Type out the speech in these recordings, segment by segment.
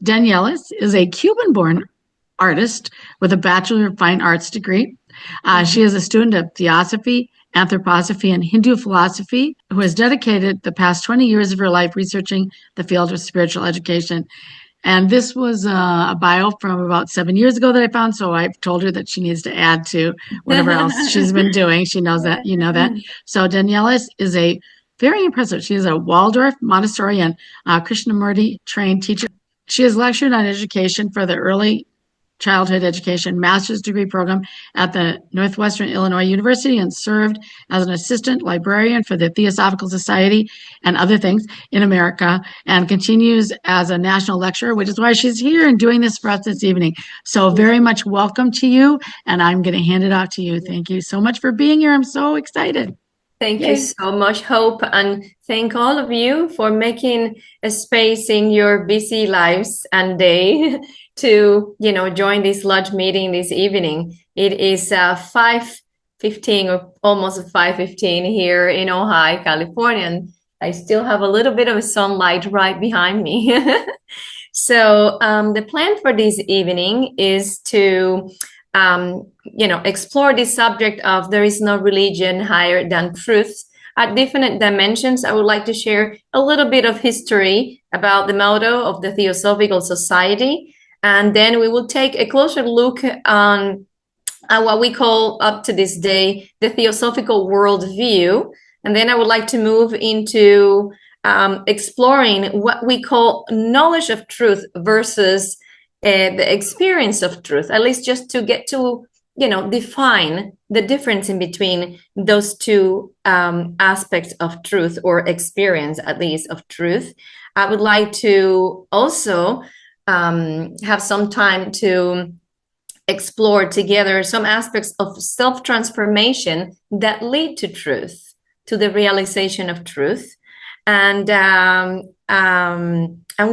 Danelys is a Cuban-born artist with a Bachelor of Fine Arts degree. She is a student of Theosophy, Anthroposophy, and Hindu philosophy who has dedicated the past 20 years of her life researching the field of spiritual education. And this was a bio from about 7 years ago that I found. So I've told her that she needs to add to whatever else she's been doing. She knows that, you know that. So Danelys is a very impressive. She is a Waldorf, Montessori, and Krishnamurti trained teacher. She has lectured on education for the early childhood education master's degree program at the Northwestern Illinois University and served as an assistant librarian for the Theosophical Society and other things in America, and continues as a national lecturer, which is why she's here and doing this for us this evening. So very much welcome to you, and I'm going to hand it off to you. Thank you so much for being here. I'm so excited. Thank you so much, Hope, and thank all of you for making a space in your busy lives and day to, join this lodge meeting this evening. It is 5:15 or almost 5:15 here in Ojai, California, and I still have a little bit of sunlight right behind me. So the plan for this evening is to explore this subject of there is no religion higher than truth at different dimensions. I would like to share a little bit of history about the motto of the Theosophical Society, and then we will take a closer look on what we call up to this day the Theosophical worldview, and then I would like to move into exploring what we call knowledge of truth versus the experience of truth, at least just to get to, define the difference in between those two aspects of truth, or experience, at least, of truth. I would like to also have some time to explore together some aspects of self-transformation that lead to truth, to the realization of truth. And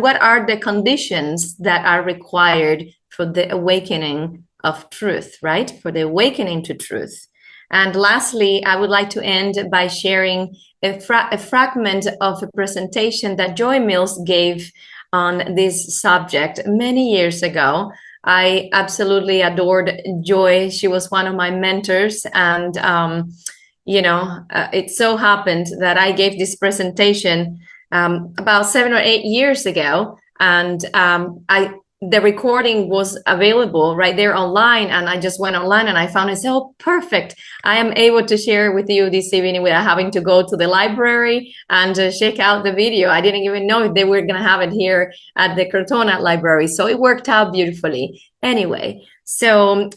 what are the conditions that are required for the awakening of truth, right? For the awakening to truth. And lastly, I would like to end by sharing a fragment of a presentation that Joy Mills gave on this subject many years ago. I absolutely adored Joy. She was one of my mentors, and it so happened that I gave this presentation about 7 or 8 years ago, and the recording was available right there online, and I just went online and I found it so perfect. I am able to share with you this evening without having to go to the library and check out the video. I didn't even know if they were going to have it here at the Crotona Library, so it worked out beautifully. Anyway, so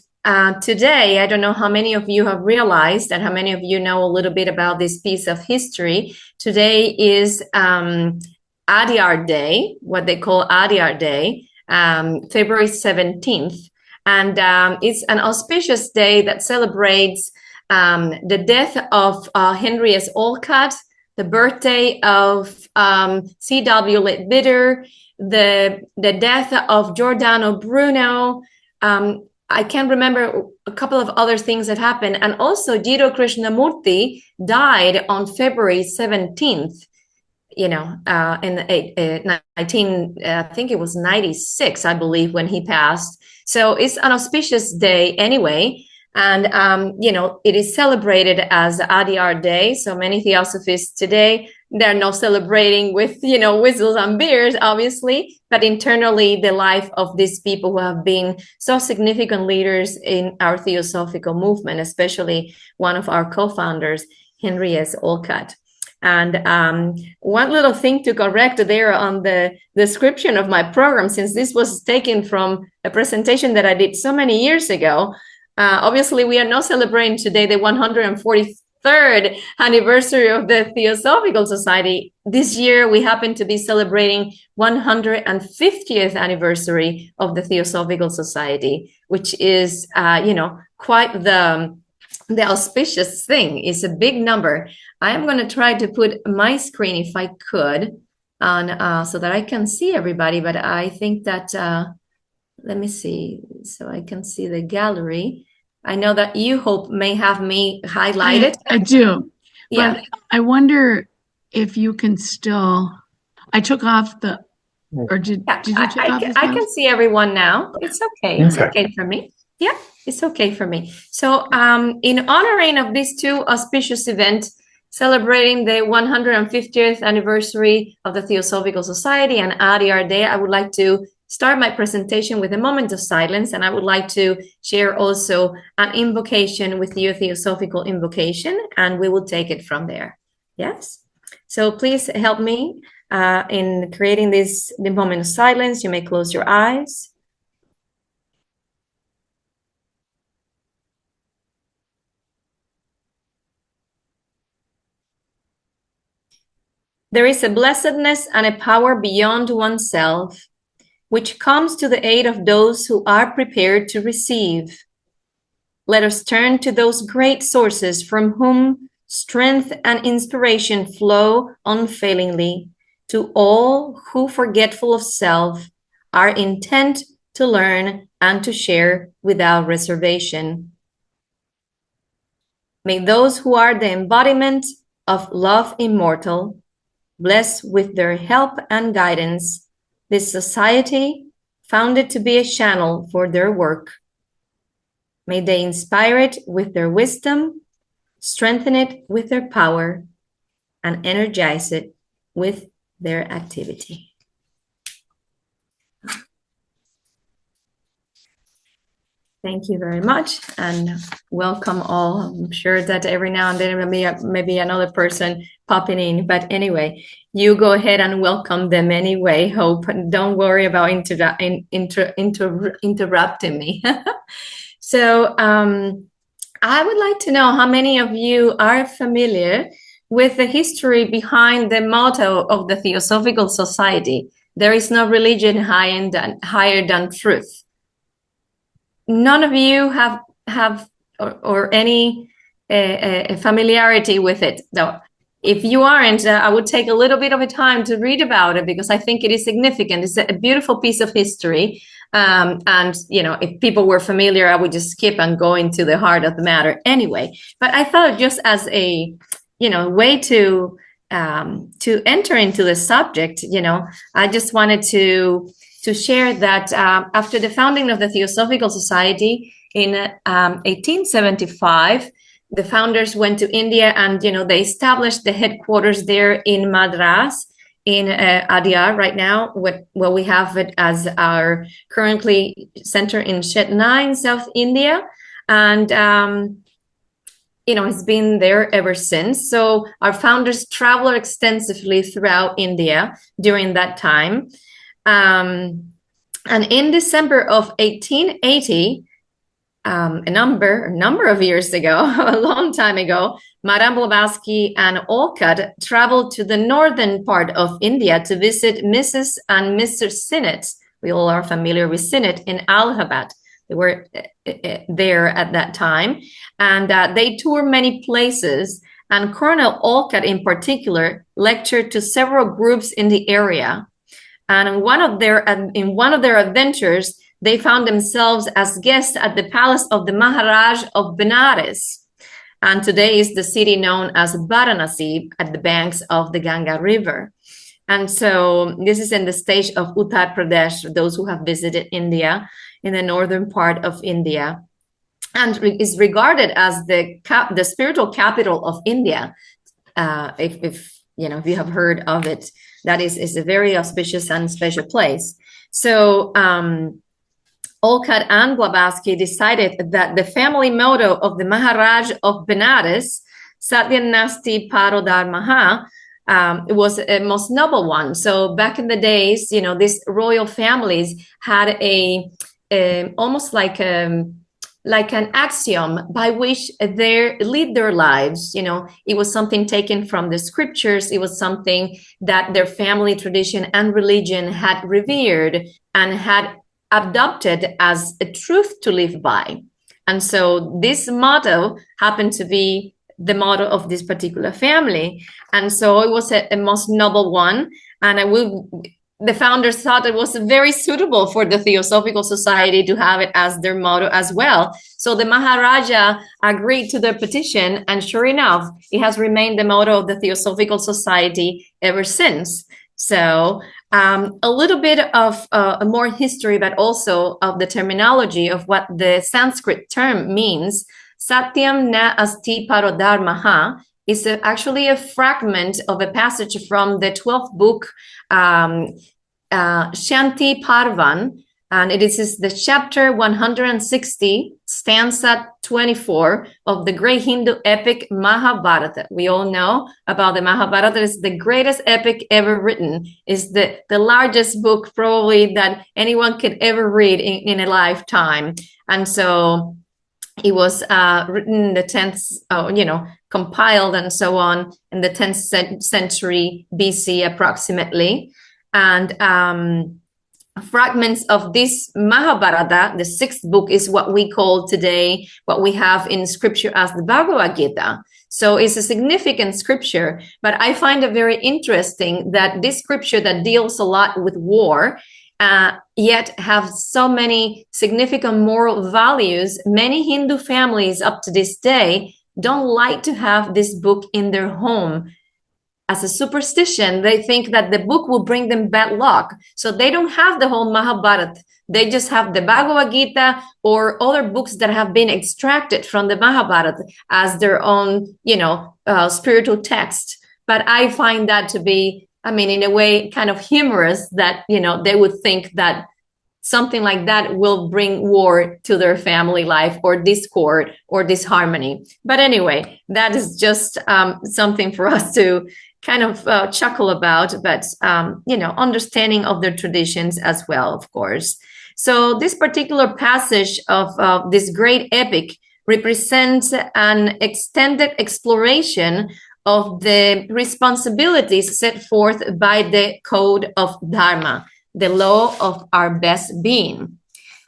today, I don't know how many of you have realized and how many of you know a little bit about this piece of history. Today is Adyar Day, what they call Adyar Day, February 17th. And it's an auspicious day that celebrates the death of Henry S. Olcott, the birthday of C.W. Leadbitter, the death of Giordano Bruno. I can remember a couple of other things that happened. And also Jiddu Krishnamurti died on February 17th, in 1996, I believe, when he passed. So it's an auspicious day anyway. And, it is celebrated as Adyar Day. So many theosophists today, they're not celebrating with, whistles and beers, obviously, but internally the life of these people who have been so significant leaders in our theosophical movement, especially one of our co-founders, Henry S. Olcott. And one little thing to correct there on the description of my program, since this was taken from a presentation that I did so many years ago. Obviously, we are not celebrating today the 143rd anniversary of the Theosophical Society. This year, we happen to be celebrating 150th anniversary of the Theosophical Society, which is, quite the auspicious thing. It's a big number. I am going to try to put my screen, if I could, on so that I can see everybody. But I think that let me see, so I can see the gallery. I know that you, Hope, may have me highlighted. I do. Yeah. But I wonder if you can still, I took off the Or did Yeah, you take off as I well? can see everyone now. It's okay. It's okay for me. Yeah, it's okay for me. So in honoring of these two auspicious events, celebrating the 150th anniversary of the Theosophical Society and ADR Day, I would like to start my presentation with a moment of silence, and I would like to share also an invocation with you, a Theosophical invocation, and we will take it from there. Yes? So please help me in creating the moment of silence. You may close your eyes. There is a blessedness and a power beyond oneself, which comes to the aid of those who are prepared to receive. Let us turn to those great sources from whom strength and inspiration flow unfailingly, to all who, forgetful of self, are intent to learn and to share without reservation. May those who are the embodiment of love immortal bless with their help and guidance this society founded to be a channel for their work. May they inspire it with their wisdom, strengthen it with their power, and energize it with their activity. Thank you very much, and welcome all. I'm sure that every now and then maybe another person popping in, but anyway, you go ahead and welcome them anyway. Hope, don't worry about interrupting me. So I would like to know how many of you are familiar with the history behind the motto of the Theosophical Society. There is no religion higher than truth. None of you have any familiarity with it, though. If you aren't, I would take a little bit of a time to read about it, because I think it is significant. It's a beautiful piece of history. And, you know, if people were familiar, I would just skip and go into the heart of the matter anyway. But I thought, just as a, you know, way to enter into the subject, you know, I just wanted to share that after the founding of the Theosophical Society in 1875, the founders went to India, and, you know, they established the headquarters there in Madras, in Adyar right now, where we have it as our currently center in Chennai in South India. And, you know, it's been there ever since. So our founders traveled extensively throughout India during that time. And in December of 1880, a number of years ago, a long time ago, Madame Blavatsky and Olcott traveled to the northern part of India to visit Mrs. and Mr. Sinnett. We all are familiar with Sinnett in Allahabad. They were there at that time, and they toured many places. And Colonel Olcott, in particular, lectured to several groups in the area. And in one of their adventures, they found themselves as guests at the palace of the Maharaj of Benares. And today is the city known as Varanasi, at the banks of the Ganga River. And so this is in the state of Uttar Pradesh, those who have visited India, in the northern part of India, and is regarded as the spiritual capital of India. If you know, if you have heard of it, that is a very auspicious and special place. So Olcott and Blavatsky decided that the family motto of the Maharaj of Benares, Satyanasti Paro Dharmaha, was a most noble one. So back in the days, you know, these royal families had almost like an axiom by which they lead their lives. You know, it was something taken from the scriptures. It was something that their family tradition and religion had revered and had adopted as a truth to live by. And so this motto happened to be the motto of this particular family. And so it was a most noble one. And the founders thought it was very suitable for the Theosophical Society to have it as their motto as well. So the Maharaja agreed to their petition, and sure enough, it has remained the motto of the Theosophical Society ever since. So a little bit of more history, but also of the terminology of what the Sanskrit term means. Satyam na asti paro dharmaha is actually a fragment of a passage from the 12th book, Shanti Parvan, and it is the chapter 160, stanza 24 of the great Hindu epic Mahabharata. We all know about the Mahabharata. It's the greatest epic ever written. It's the largest book probably that anyone could ever read in a lifetime. And so it was written in the 10th, compiled and so on in the 10th century BC approximately. And fragments of this Mahabharata, the 6th book, is what we call today, what we have in scripture as the Bhagavad Gita. So it's a significant scripture, but I find it very interesting that this scripture that deals a lot with war, yet have so many significant moral values. Many Hindu families up to this day don't like to have this book in their home. As a superstition, they think that the book will bring them bad luck. So they don't have the whole Mahabharata. They just have the Bhagavad Gita or other books that have been extracted from the Mahabharata as their own, spiritual text. But I find that to be, in a way, kind of humorous that, they would think that something like that will bring war to their family life or discord or disharmony. But anyway, that is just something for us to kind of chuckle about, but, understanding of their traditions as well, of course. So this particular passage of this great epic represents an extended exploration of the responsibilities set forth by the code of Dharma, the law of our best being.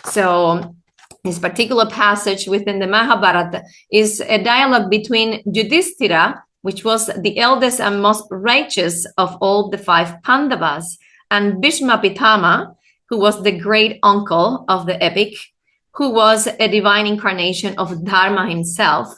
So this particular passage within the Mahabharata is a dialogue between Yudhishthira, which was the eldest and most righteous of all the 5 Pandavas, and Bhishma Pitama, who was the great uncle of the epic, who was a divine incarnation of Dharma himself.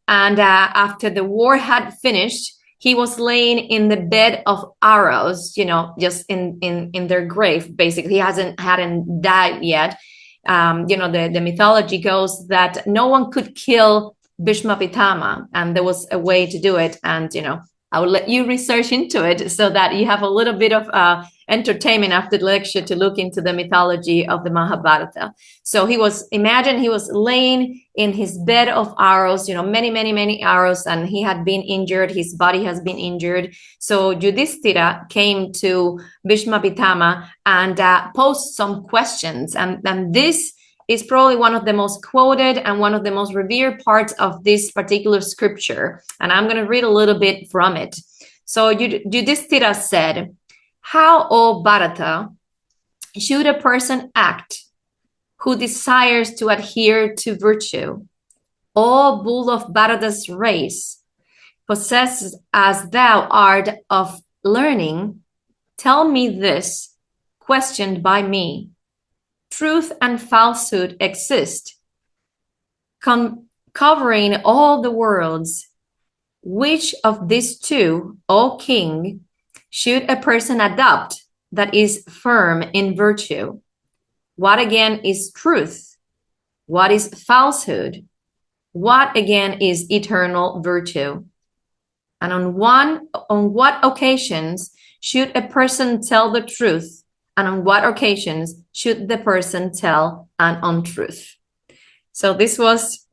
And after the war had finished, he was laying in the bed of arrows, just in their grave, basically. He hadn't died yet. The mythology goes that no one could kill Bhishma Pitama, and there was a way to do it. And, I will let you research into it so that you have a little bit of entertainment after the lecture to look into the mythology of the Mahabharata. So he was laying in his bed of arrows, many, many, many arrows, and he had been injured. His body has been injured. So Yudhishthira came to Bhishma Pitama and posed some questions. And this is probably one of the most quoted and one of the most revered parts of this particular scripture. And I'm going to read a little bit from it. So Yudhishthira said, "How, O Bharata, should a person act who desires to adhere to virtue? O bull of Bharata's race, possessed as thou art of learning, tell me this, questioned by me. Truth and falsehood exist, covering all the worlds. Which of these two, O king, should a person adopt that is firm in virtue? What again is truth? What is falsehood? What again is eternal virtue? And on what occasions should a person tell the truth? And on what occasions should the person tell an untruth?" So this was,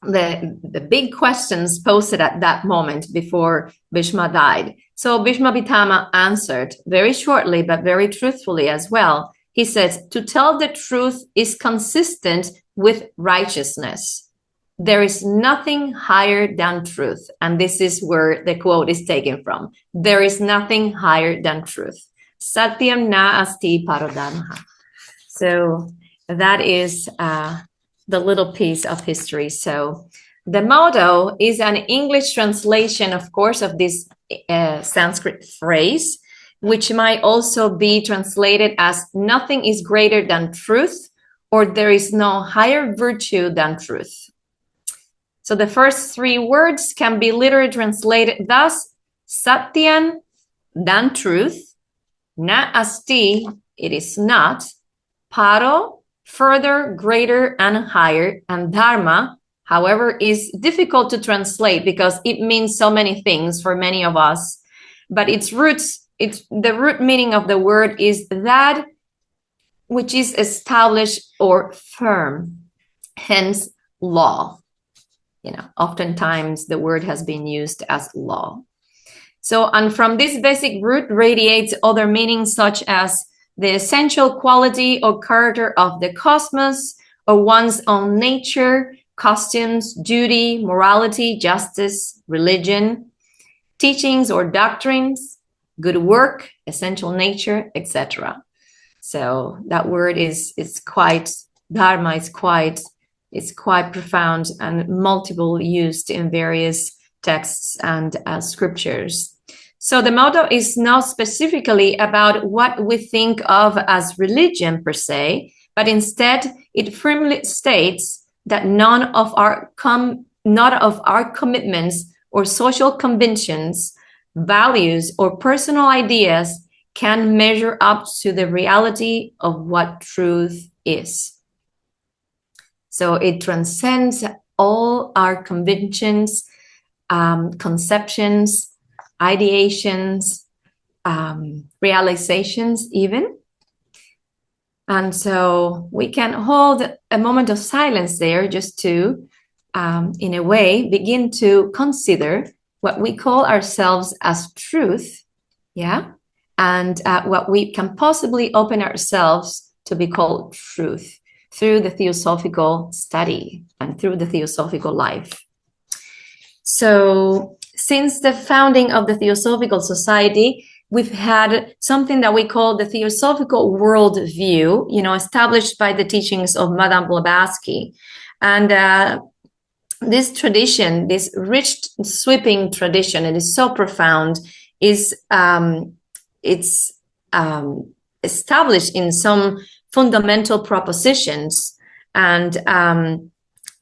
the big questions posed at that moment before Bhishma died. So Bhishma Pitama answered very shortly, but very truthfully as well. He says, "To tell the truth is consistent with righteousness. There is nothing higher than truth." And this is where the quote is taken from. There is nothing higher than truth. Satyam na asti parodharmaha. So that is the little piece of history. So the motto is an English translation, of course, of this Sanskrit phrase, which might also be translated as "nothing is greater than truth," or "there is no higher virtue than truth." So the first 3 words can be literally translated thus: Satyan, than truth, na asti, it is not, paro, further, greater, and higher, and dharma, however, is difficult to translate because it means so many things for many of us. But its roots, the root meaning of the word is that which is established or firm, hence law. Oftentimes the word has been used as law. So, and from this basic root radiates other meanings such as the essential quality or character of the cosmos, or one's own nature, customs, duty, morality, justice, religion, teachings or doctrines, good work, essential nature, etc. So that word is quite, dharma is quite profound and multiple used in various texts and scriptures. So the motto is not specifically about what we think of as religion per se, but instead it firmly states that none of our commitments or social conventions, values, or personal ideas can measure up to the reality of what truth is. So it transcends all our conventions, conceptions, ideations, realizations even. And so we can hold a moment of silence there just to, in a way, begin to consider what we call ourselves as truth, and what we can possibly open ourselves to be called truth through the theosophical study and through the theosophical life. So since the founding of the Theosophical Society, we've had something that we call the Theosophical Worldview, established by the teachings of Madame Blavatsky. And this tradition, this rich, sweeping tradition, it is so profound, is it's established in some fundamental propositions, and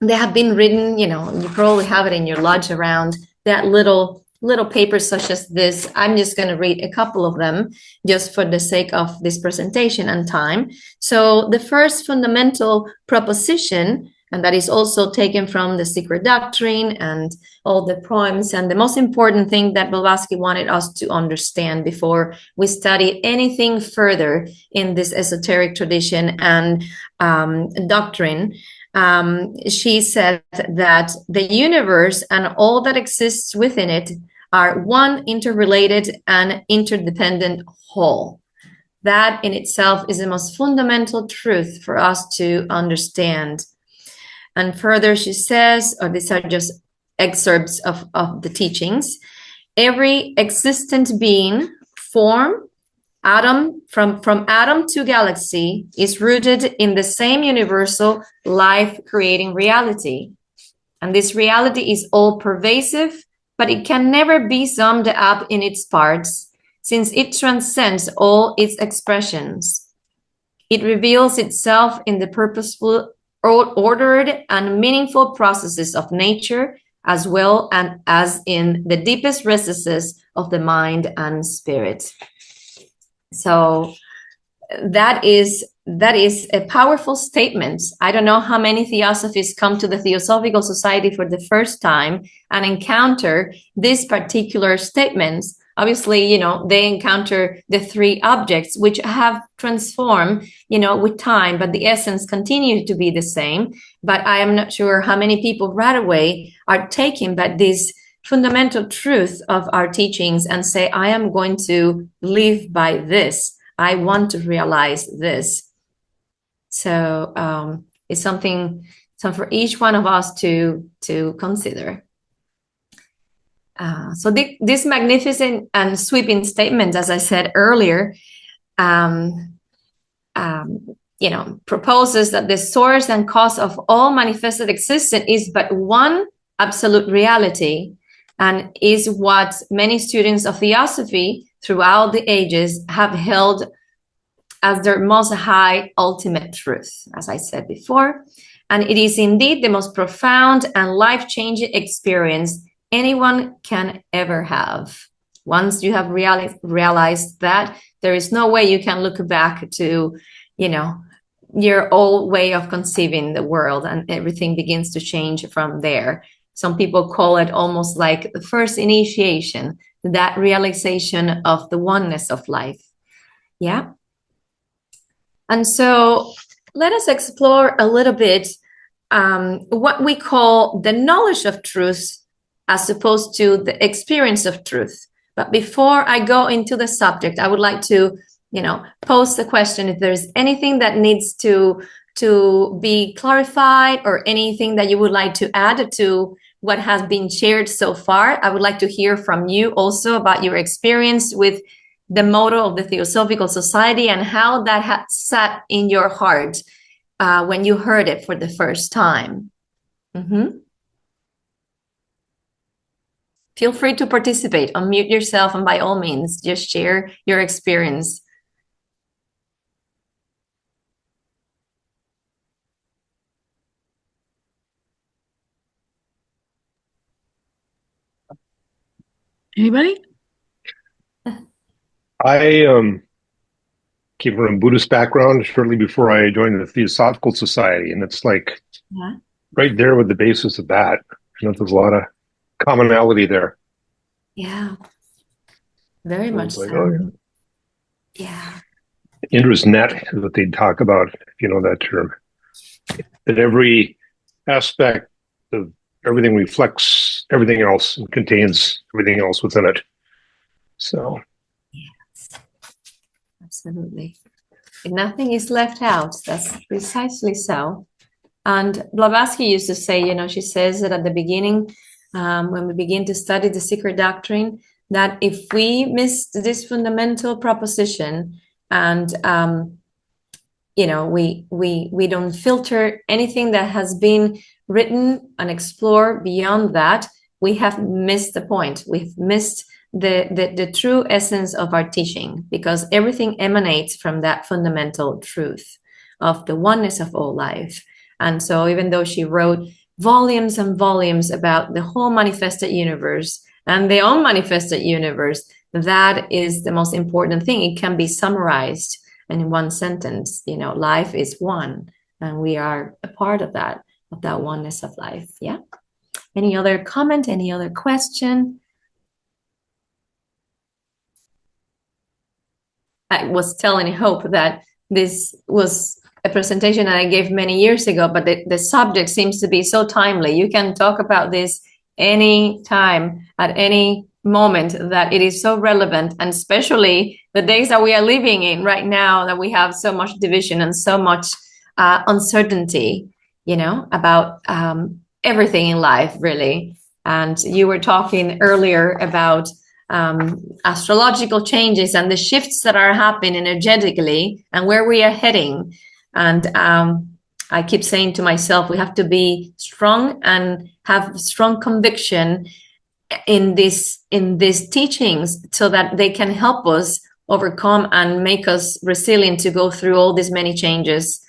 they have been written, you probably have it in your lodge around, that little papers such as this. I'm just going to read a couple of them just for the sake of this presentation and time. So the first fundamental proposition, and that is also taken from the Secret Doctrine and all the poems, and the most important thing that Blavatsky wanted us to understand before we study anything further in this esoteric tradition and doctrine. She said that the universe and all that exists within it are one interrelated and interdependent whole. That in itself is the most fundamental truth for us to understand. And further, she says, or these are just excerpts of the teachings, every existent being, form, atom, from atom to galaxy, is rooted in the same universal life-creating reality. And this reality is all-pervasive, but it can never be summed up in its parts, since it transcends all its expressions. It reveals itself in the purposeful, ordered, and meaningful processes of nature, as well as in the deepest recesses of the mind and spirit. So that is a powerful statement. I don't know how many theosophists come to the Theosophical Society for the first time and encounter these particular statements. Obviously, they encounter the three objects which have transformed, with time, but the essence continues to be the same. But I am not sure how many people right away are taken by this fundamental truth of our teachings and say, I am going to live by this. I want to realize this. So it's something for each one of us to consider. So this magnificent and sweeping statement, as I said earlier, proposes that the source and cause of all manifested existence is but one absolute reality, and is what many students of theosophy throughout the ages have held as their most high ultimate truth, as I said before. And it is indeed the most profound and life-changing experience anyone can ever have. Once you have realized that, there is no way you can look back to, your old way of conceiving the world, and everything begins to change from there. Some people call it almost like the first initiation, that realization of the oneness of life. Yeah. And so let us explore a little bit what we call the knowledge of truth as opposed to the experience of truth. But before I go into the subject, I would like to, pose the question if there's anything that needs to be clarified, or anything that you would like to add to what has been shared so far. I would like to hear from you also about your experience with the motto of the Theosophical Society and how that had sat in your heart when you heard it for the first time. Feel free to participate, unmute yourself, and by all means, just share your experience. Anybody? I came from a Buddhist background shortly before I joined the Theosophical Society, and it's like right there with the basis of that. There's a lot of commonality there. Yeah, very much like, so. oh, Yeah. Indra's net is what they'd talk about, if you know that term. That every aspect of everything reflects everything else and contains everything else within it. So. Yes, absolutely. And nothing is left out. That's precisely so. And Blavatsky used to say, she says that at the beginning, when we begin to study the secret doctrine, that if we miss this fundamental proposition and, we don't filter anything that has been written and explore beyond that, we have missed the point. We've missed the true essence of our teaching, because everything emanates from that fundamental truth of the oneness of all life. And so even though she wrote volumes and volumes about the whole manifested universe and the unmanifested universe, that is the most important thing. It can be summarized in one sentence. Life is one, and we are a part of that oneness of life. Yeah. Any other comment? Any other question? I was telling Hope that this was a presentation that I gave many years ago, but the subject seems to be so timely. You can talk about this any time, at any moment, that it is so relevant, and especially the days that we are living in right now, that we have so much division and so much uncertainty, about everything in life, really. And you were talking earlier about astrological changes and the shifts that are happening energetically and where we are heading. And I keep saying to myself, we have to be strong and have strong conviction in these teachings, so that they can help us overcome and make us resilient to go through all these many changes.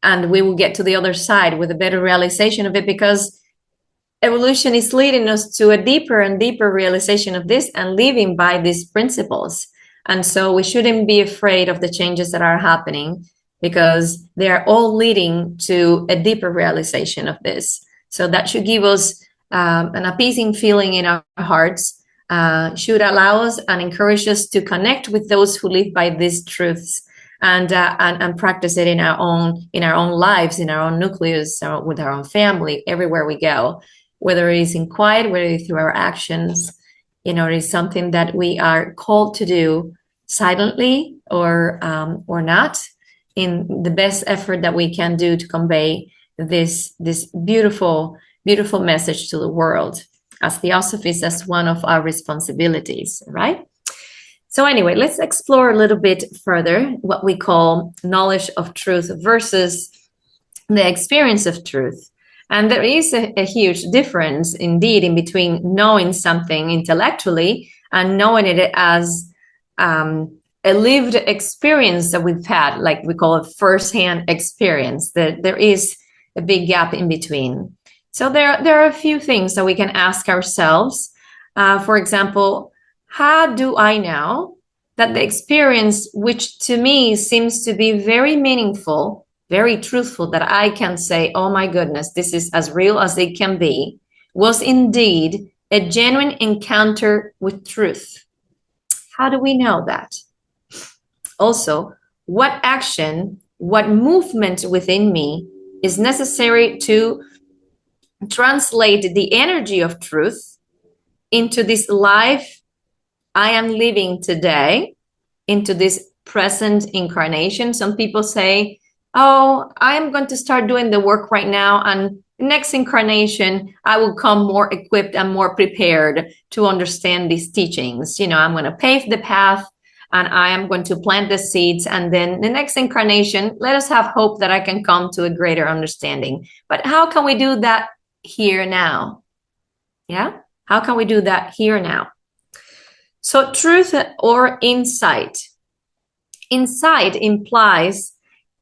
And we will get to the other side with a better realization of it, because evolution is leading us to a deeper and deeper realization of this and living by these principles. And so we shouldn't be afraid of the changes that are happening, because they are all leading to a deeper realization of this. So that should give us an appeasing feeling in our hearts, should allow us and encourage us to connect with those who live by these truths, and practice it in our own lives, in our own nucleus, with our own family, everywhere we go, whether it is in quiet, whether it is through our actions. It is something that we are called to do silently or not, in the best effort that we can do to convey this beautiful message to the world, as Theosophists, as one of our responsibilities, right? So anyway, let's explore a little bit further what we call knowledge of truth versus the experience of truth. And there is a huge difference indeed in between knowing something intellectually and knowing it as a lived experience that we've had, like we call it first-hand experience. There is a big gap in between. So there are a few things that we can ask ourselves. For example, how do I know that the experience, which to me seems to be very meaningful, very truthful, that I can say, oh my goodness, this is as real as it can be, was indeed a genuine encounter with truth? How do we know that? Also, what action, what movement within me is necessary to translate the energy of truth into this life I am living today, into this present incarnation? Some people say, oh, I am going to start doing the work right now, and next incarnation, I will come more equipped and more prepared to understand these teachings. I'm going to pave the path, and I am going to plant the seeds. And then the next incarnation, let us have hope that I can come to a greater understanding. But how can we do that here now? Yeah? How can we do that here now? So truth or insight. Insight implies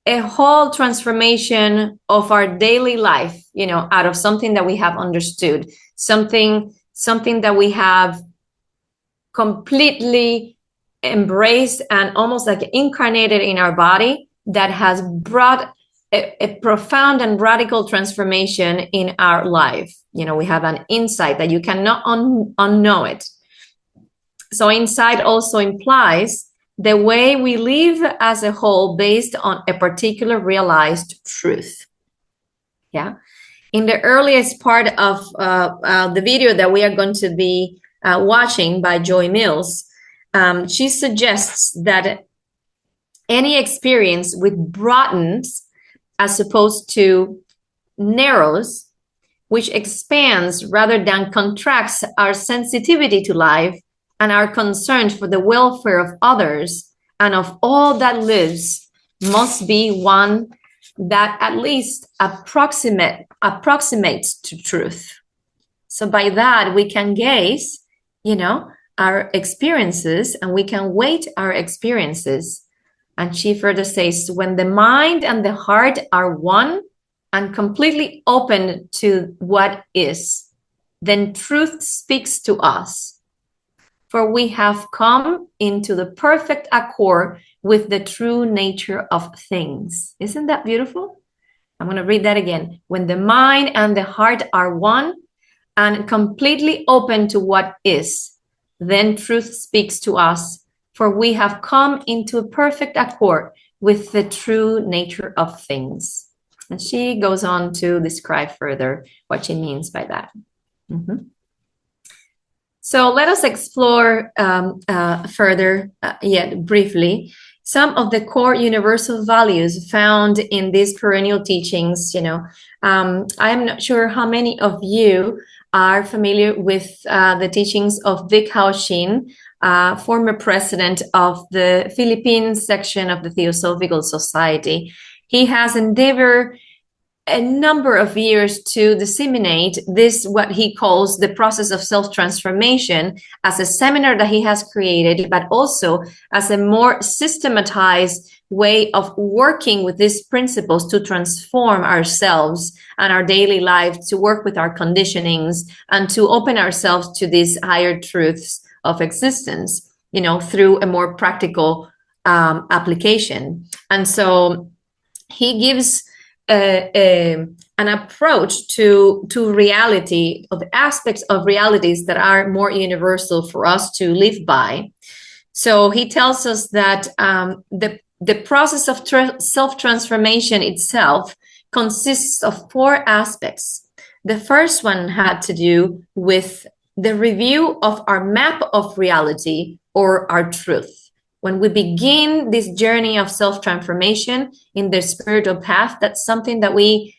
a whole transformation of our daily life, out of something that we have understood, something that we have completely embraced and almost like incarnated in our body, that has brought a profound and radical transformation in our life. We have an insight that you cannot unknow it. So insight also implies the way we live as a whole based on a particular realized truth. Yeah. In the earliest part of the video that we are going to be watching by Joy Mills, she suggests that any experience which broadens as opposed to narrows, which expands rather than contracts our sensitivity to life and our concern for the welfare of others and of all that lives, must be one that at least approximates to truth. So by that, we can gaze, our experiences, and we can weight our experiences. And she further says, when the mind and the heart are one and completely open to what is, then truth speaks to us. For we have come into the perfect accord with the true nature of things. Isn't that beautiful? I'm going to read that again. When the mind and the heart are one and completely open to what is, then truth speaks to us. For we have come into a perfect accord with the true nature of things. And she goes on to describe further what she means by that. Mm-hmm. So let us explore further, briefly, some of the core universal values found in these perennial teachings. I'm not sure how many of you are familiar with the teachings of Vic Hao Xin, former president of the Philippine section of the Theosophical Society. He has endeavored a number of years to disseminate this, what he calls the process of self-transformation, as a seminar that he has created, but also as a more systematized way of working with these principles to transform ourselves and our daily life, to work with our conditionings and to open ourselves to these higher truths of existence, through a more practical application. And so he gives an approach to reality, of aspects of realities that are more universal for us to live by. So he tells us that the process of self-transformation itself consists of 4 aspects. The first one had to do with the review of our map of reality, or our truth. When we begin this journey of self-transformation in the spiritual path, that's something that we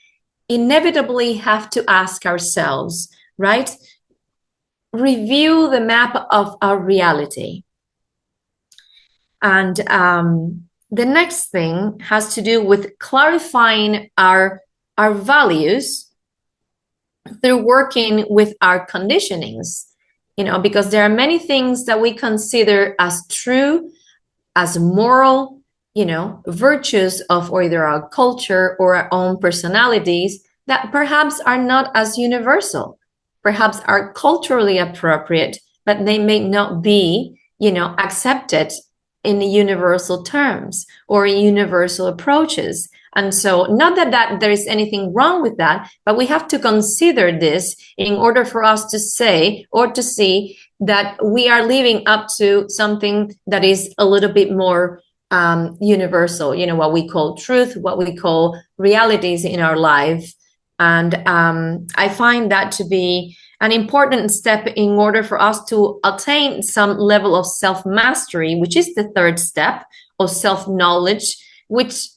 inevitably have to ask ourselves, right? Review the map of our reality. And the next thing has to do with clarifying our values through working with our conditionings, because there are many things that we consider as true, as moral, virtues of either our culture or our own personalities, that perhaps are not as universal, perhaps are culturally appropriate, but they may not be, accepted in universal terms or in universal approaches. And so not that there is anything wrong with that, but we have to consider this in order for us to say or to see that we are living up to something that is a little bit more universal, what we call truth, what we call realities in our life. And I find that to be an important step in order for us to attain some level of self-mastery, which is the third step of self-knowledge, which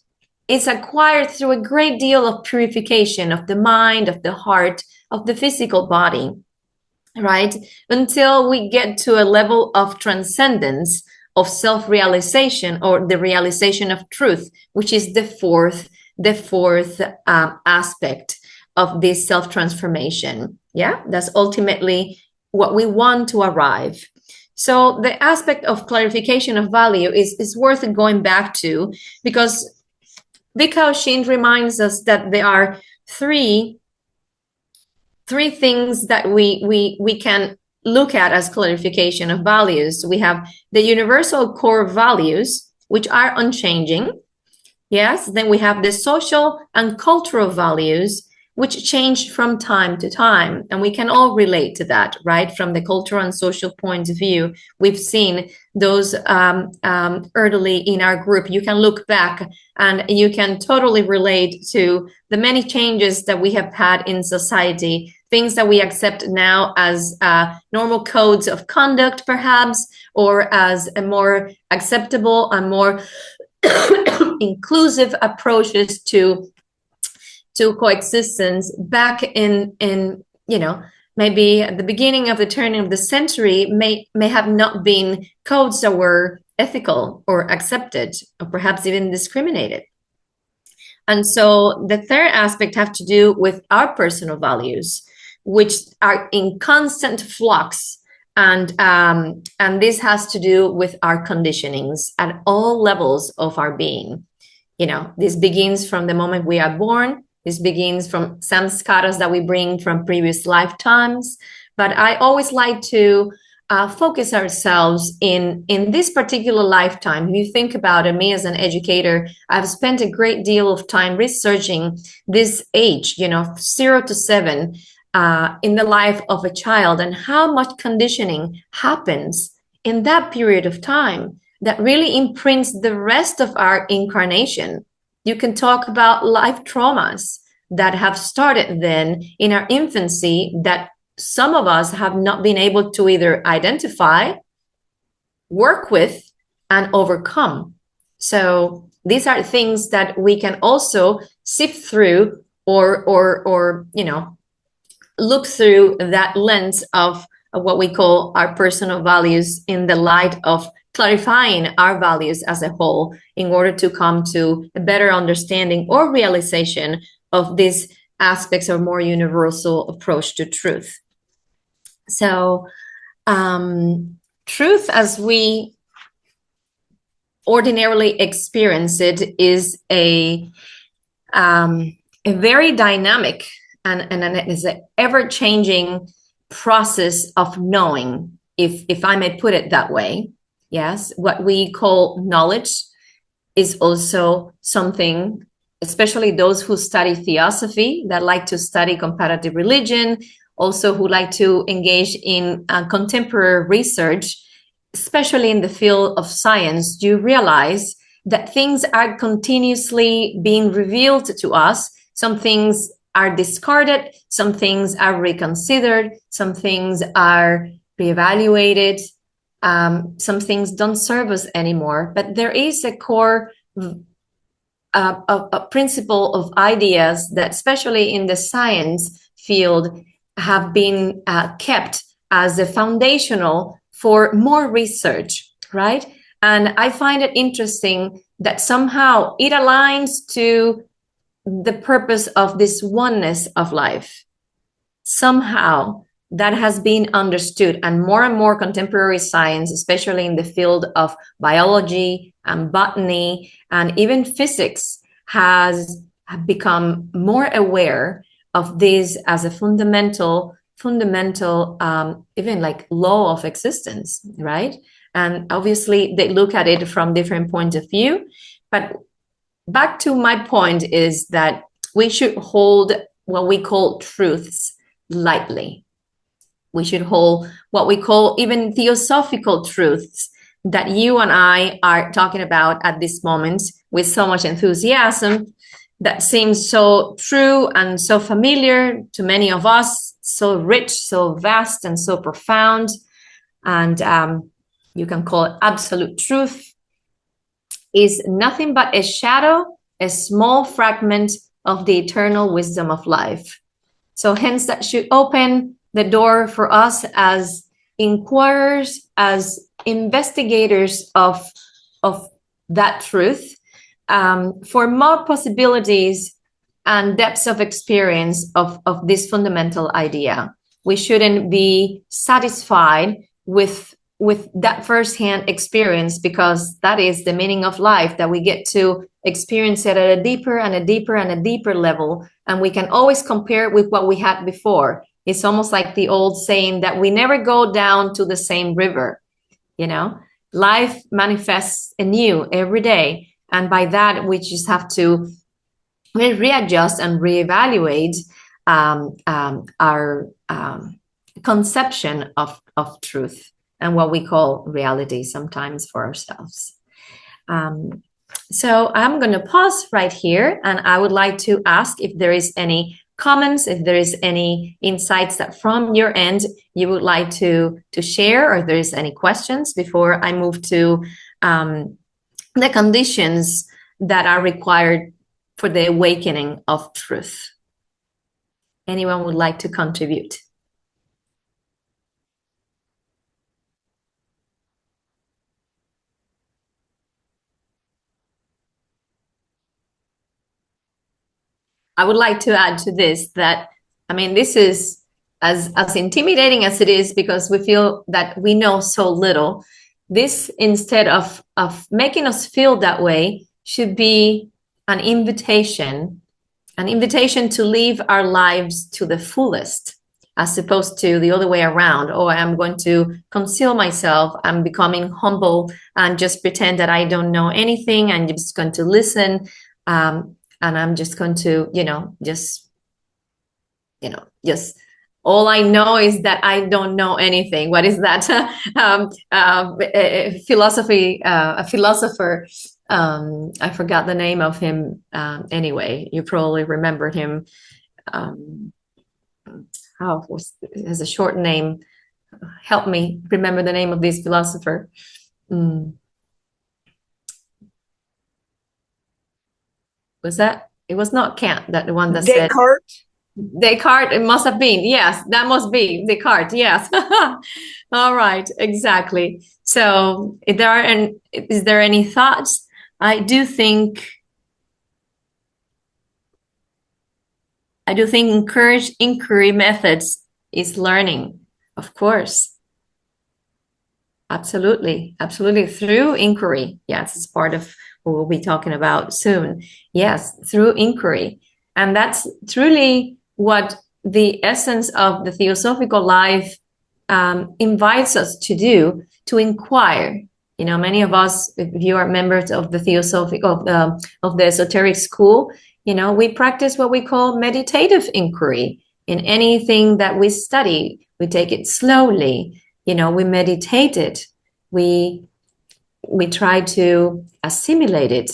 is acquired through a great deal of purification of the mind, of the heart, of the physical body, right? Until we get to a level of transcendence, of self-realization, or the realization of truth, which is the fourth aspect of this self-transformation. Yeah, that's ultimately what we want to arrive. So the aspect of clarification of value is worth going back to, because Shin reminds us that there are three things that we can look at as clarification of values. We have the universal core values, which are unchanging. Yes, then we have the social and cultural values, which change from time to time. And we can all relate to that, right? From the cultural and social point of view, we've seen those early in our group. You can look back and you can totally relate to the many changes that we have had in society, things that we accept now as normal codes of conduct, perhaps, or as a more acceptable and more inclusive approaches to coexistence back in maybe at the beginning of the turning of the century may have not been codes that were ethical or accepted, or perhaps even discriminated. And so the third aspect have to do with our personal values, which are in constant flux. And this has to do with our conditionings at all levels of our being. This begins from the moment we are born. This begins from samskaras that we bring from previous lifetimes. But I always like to focus ourselves in this particular lifetime. If you think about it, me as an educator, I've spent a great deal of time researching this age, 0 to 7, in the life of a child, and how much conditioning happens in that period of time that really imprints the rest of our incarnation. You can talk about life traumas that have started then in our infancy that some of us have not been able to either identify, work with, and overcome. So these are things that we can also sift through or look through that lens of what we call our personal values in the light of clarifying our values as a whole in order to come to a better understanding or realization of these aspects of more universal approach to truth. So truth as we ordinarily experience it is a very dynamic and is an ever-changing process of knowing, if I may put it that way. Yes, what we call knowledge is also something, especially those who study theosophy, that like to study comparative religion, also who like to engage in contemporary research, especially in the field of science, you realize that things are continuously being revealed to us. Some things are discarded, some things are reconsidered, some things are reevaluated, some things don't serve us anymore. But there is a core a principle of ideas that, especially in the science field, have been kept as a foundational for more research, right? And I find it interesting that somehow it aligns to the purpose of this oneness of life. Somehow that has been understood, and more contemporary science, especially in the field of biology and botany and even physics, has become more aware of this as a fundamental fundamental, even like law of existence, right? And obviously they look at it from different points of view. But back to my point is that we should hold what we call truths lightly. We should hold what we call even theosophical truths that you and I are talking about at this moment with so much enthusiasm, that seems so true and so familiar to many of us, so rich, so vast, and so profound. And you can call it absolute truth, is nothing but a shadow, a small fragment of the eternal wisdom of life. So hence that should open the door for us as inquirers, as investigators of that truth, for more possibilities and depths of experience of this fundamental idea. We shouldn't be satisfied with that firsthand experience, because that is the meaning of life, that we get to experience it at a deeper and a deeper and a deeper level. And we can always compare it with what we had before. It's almost like the old saying that we never go down to the same river. You know, life manifests anew every day. And by that, we just have to readjust and reevaluate our conception of truth and what we call reality sometimes for ourselves. So I'm going to pause right here, and I would like to ask if there is any comments, if there is any insights that from your end you would like to share, or if there is any questions before I move to the conditions that are required for the awakening of truth. Anyone would like to contribute? I would like to add to this that, I mean, this is as intimidating as it is, because we feel that we know so little. This, instead of making us feel that way, should be an invitation to live our lives to the fullest, as opposed to the other way around. Oh, I'm going to conceal myself. I'm becoming humble and just pretend that I don't know anything. I'm just going to listen. And I'm just going to, just all I know is that I don't know anything. What is that? A philosopher. I forgot the name of him. Anyway, you probably remember him. Has a short name. Help me remember the name of this philosopher. It was not Kant, that the one that said Descartes, it must have been. Yes, that must be Descartes. Yes. All right, exactly. So is there any thoughts? I do think encourage inquiry methods is learning, of course. Absolutely. Through inquiry. Yes, it's part of what we'll be talking about soon. Yes, through inquiry. And that's truly what the essence of the theosophical life invites us to do, to inquire. Many of us, if you are members of the of the esoteric school, we practice what we call meditative inquiry in anything that we study. We take it slowly. We meditate it. We try to assimilate it.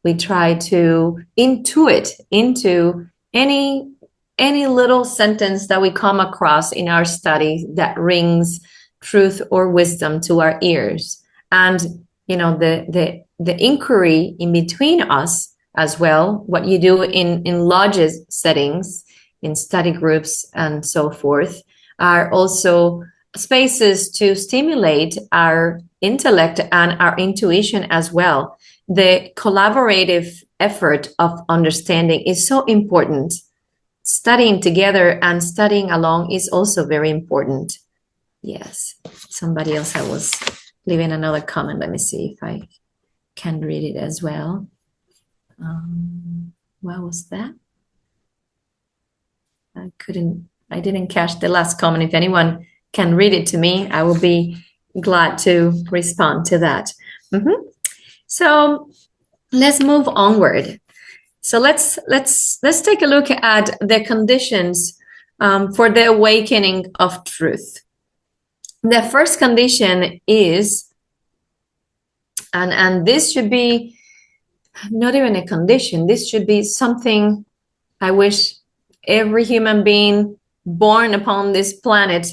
We try to intuit into any little sentence that we come across in our study that rings truth or wisdom to our ears. And the inquiry in between us as well, what you do in lodges settings, in study groups and so forth, are also spaces to stimulate our intellect and our intuition as well. The collaborative effort of understanding is so important. Studying together and studying along is also very important. Yes, somebody else was leaving another comment. Let me see if I can read it as well. What was that? I couldn't I didn't catch the last comment. If anyone can read it to me, I will be glad to respond to that. So let's move onward. So let's take a look at the conditions for the awakening of truth. The first condition is, and this should be not even a condition, this should be something I wish every human being born upon this planet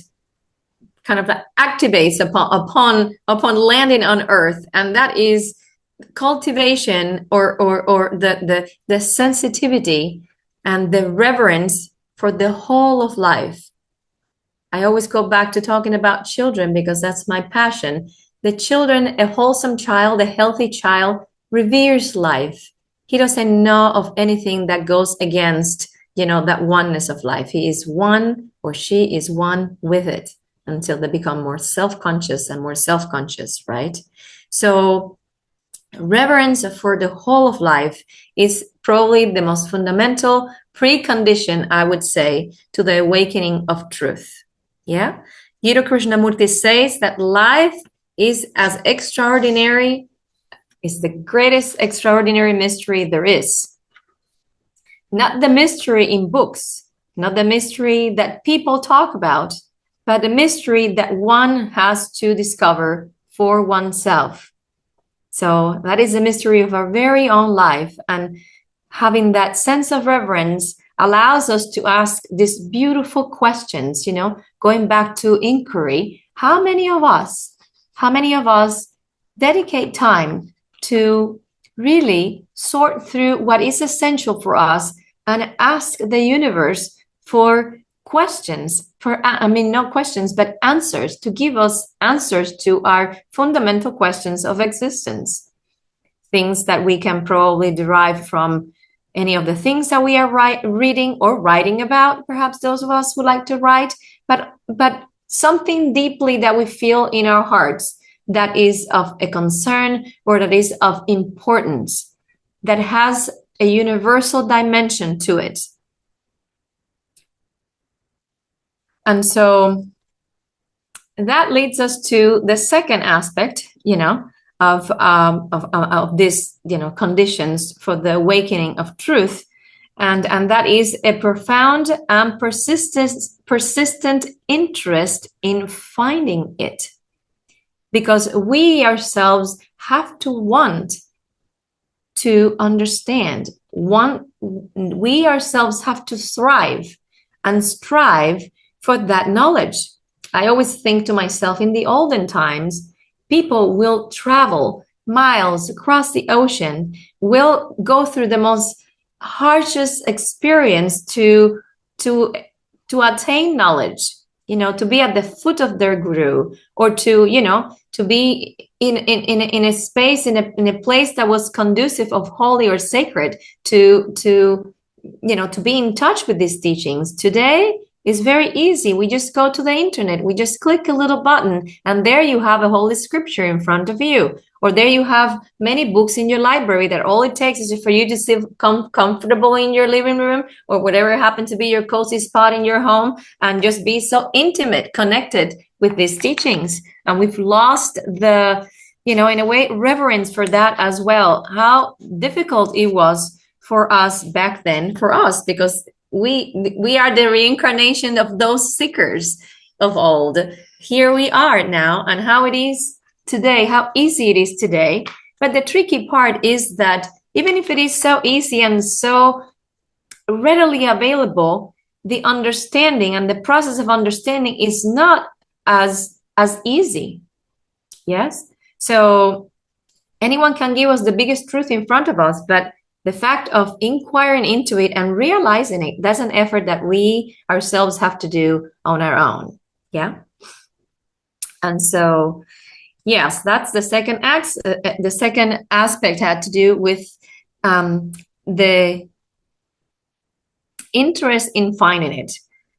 kind of activates upon landing on Earth, and that is cultivation or the sensitivity and the reverence for the whole of life. I always go back to talking about children because that's my passion. The children, a wholesome child, a healthy child, reveres life. He doesn't know of anything that goes against, that oneness of life. He is one, or she is one with it, until they become more self-conscious and more self-conscious, right? So reverence for the whole of life is probably the most fundamental precondition, I would say, to the awakening of truth. Yeah, Jiddu Krishnamurti says that life is as extraordinary, is the greatest extraordinary mystery there is. Not the mystery in books, not the mystery that people talk about, but the mystery that one has to discover for oneself. So that is the mystery of our very own life, and having that sense of reverence allows us to ask these beautiful questions, going back to inquiry. How many of us dedicate time to really sort through what is essential for us and ask the universe for questions, not questions, but answers, to give us answers to our fundamental questions of existence. Things that we can probably derive from any of the things that we are reading or writing about. Perhaps those of us would like to write, but something deeply that we feel in our hearts that is of a concern or that is of importance, that has a universal dimension to it. And so that leads us to the second aspect, of this, conditions for the awakening of truth, and that is a profound and persistent interest in finding it, because we ourselves have to want to understand. We ourselves have to thrive and strive for that knowledge. I always think to myself, in the olden times, people will travel miles across the ocean, will go through the most harshest experience to attain knowledge, to be at the foot of their guru, or to be in a space, in a place that was conducive of holy or sacred, to be in touch with these teachings. Today is very easy. We just go to the internet, we just click a little button, and there you have a holy scripture in front of you, or there you have many books in your library that all it takes is for you to sit comfortable in your living room or whatever happened to be your cozy spot in your home, and just be so intimate, connected with these teachings. And we've lost the, in a way, reverence for that as well. How difficult it was for us back then, for us, because we are the reincarnation of those seekers of old. Here we are now, and how it is today, how easy it is today. But the tricky part is that even if it is so easy and so readily available, the understanding and the process of understanding is not as easy. Yes? So anyone can give us the biggest truth in front of us, but the fact of inquiring into it and realizing it, that's an effort that we ourselves have to do on our own. Yeah. And so, yes, that's the second the second aspect had to do with the interest in finding it.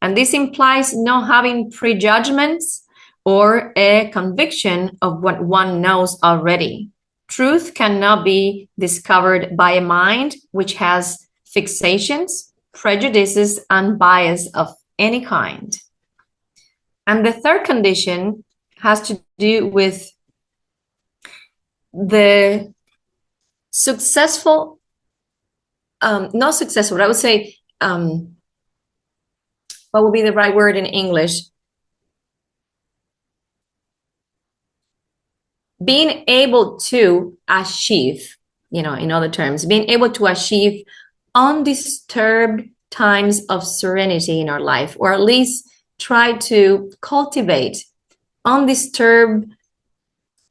And this implies not having prejudgments or a conviction of what one knows already. Truth cannot be discovered by a mind which has fixations, prejudices, and bias of any kind. And the third condition has to do with the successful, not successful, I would say, what would be the right word in English? Being able to achieve, in other terms, being able to achieve undisturbed times of serenity in our life, or at least try to cultivate undisturbed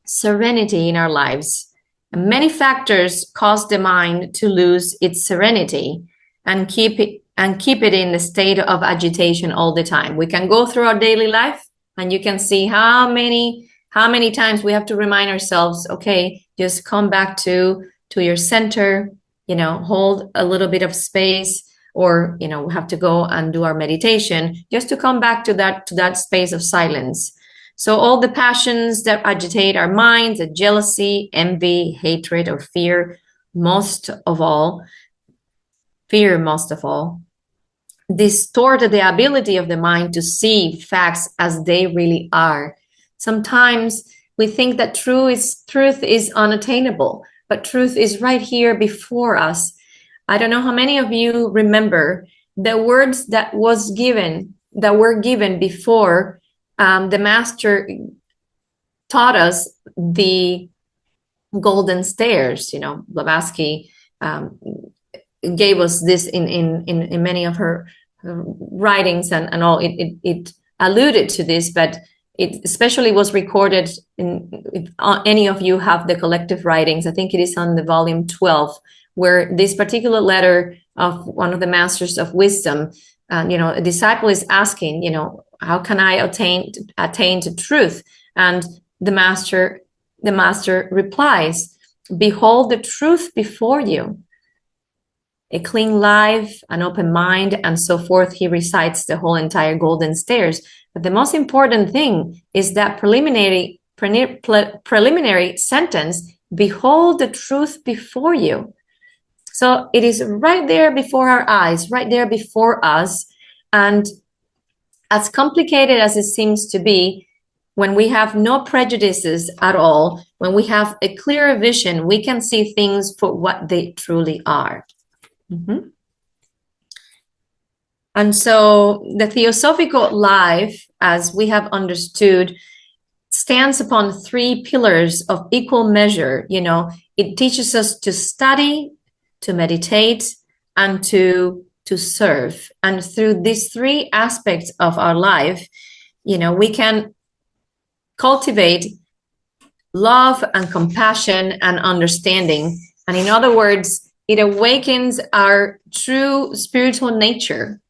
serenity in our lives. And many factors cause the mind to lose its serenity and keep it in the state of agitation all the time. We can go through our daily life and you can see how many times we have to remind ourselves, okay, just come back to your center, hold a little bit of space, or, we have to go and do our meditation just to come back to that space of silence. So all the passions that agitate our minds, the jealousy, envy, hatred, or fear, most of all, distort the ability of the mind to see facts as they really are. Sometimes we think that truth is unattainable, but truth is right here before us. I don't know how many of you remember the words that were given before the master taught us the golden stairs. Blavatsky gave us this in many of her writings and all. It alluded to this, but it especially was recorded if any of you have the collective writings. I think it is on the volume 12, where this particular letter of one of the masters of wisdom, a disciple is asking, how can I attain to truth? And the master replies, behold the truth before you. A clean life, an open mind, and so forth. He recites the whole entire golden stairs. But the most important thing is that preliminary sentence, behold the truth before you. So it is right there before our eyes, right there before us. And as complicated as it seems to be, when we have no prejudices at all, when we have a clearer vision, we can see things for what they truly are. Mm-hmm. And so the theosophical life, as we have understood, stands upon three pillars of equal measure. It teaches us to study, to meditate, and to serve. And through these three aspects of our life, we can cultivate love and compassion and understanding. And in other words, it awakens our true spiritual nature.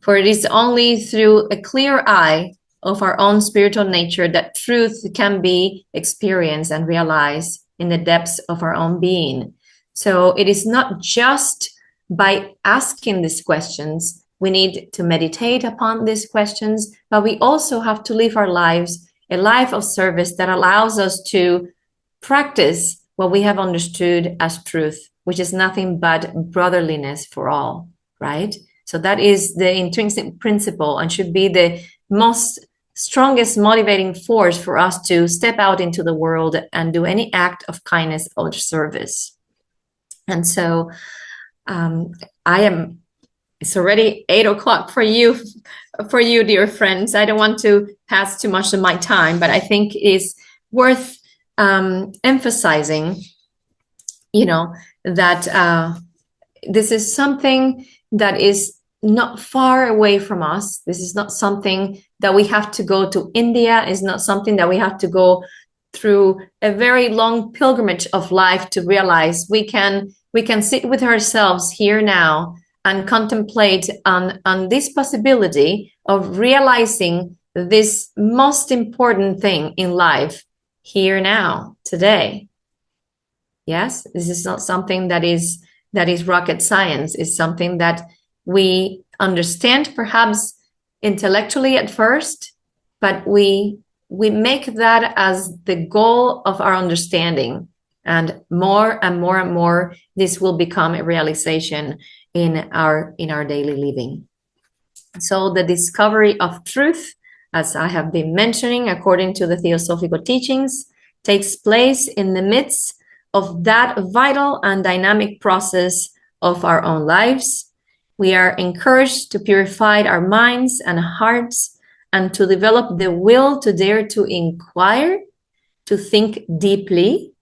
For it is only through a clear eye of our own spiritual nature that truth can be experienced and realized in the depths of our own being. So it is not just by asking these questions, we need to meditate upon these questions, but we also have to live our lives, a life of service that allows us to practice what we have understood as truth, which is nothing but brotherliness for all, right? So that is the intrinsic principle and should be the most strongest motivating force for us to step out into the world and do any act of kindness or service. And so it's already 8:00 for you, dear friends. I don't want to pass too much of my time, but I think it is worth emphasizing, that this is something that is not far away from us. This is not something that we have to go to India. It's not something that we have to go through a very long pilgrimage of life to realize. We can sit with ourselves here now and contemplate on this possibility of realizing this most important thing in life here now, today. Yes, this is not something that is rocket science. It's something that we understand perhaps intellectually at first, but we make that as the goal of our understanding. And more and more and more, this will become a realization in our daily living. So the discovery of truth, as I have been mentioning, according to the theosophical teachings, takes place in the midst of that vital and dynamic process of our own lives. We are encouraged to purify our minds and hearts and to develop the will to dare to inquire, to think deeply,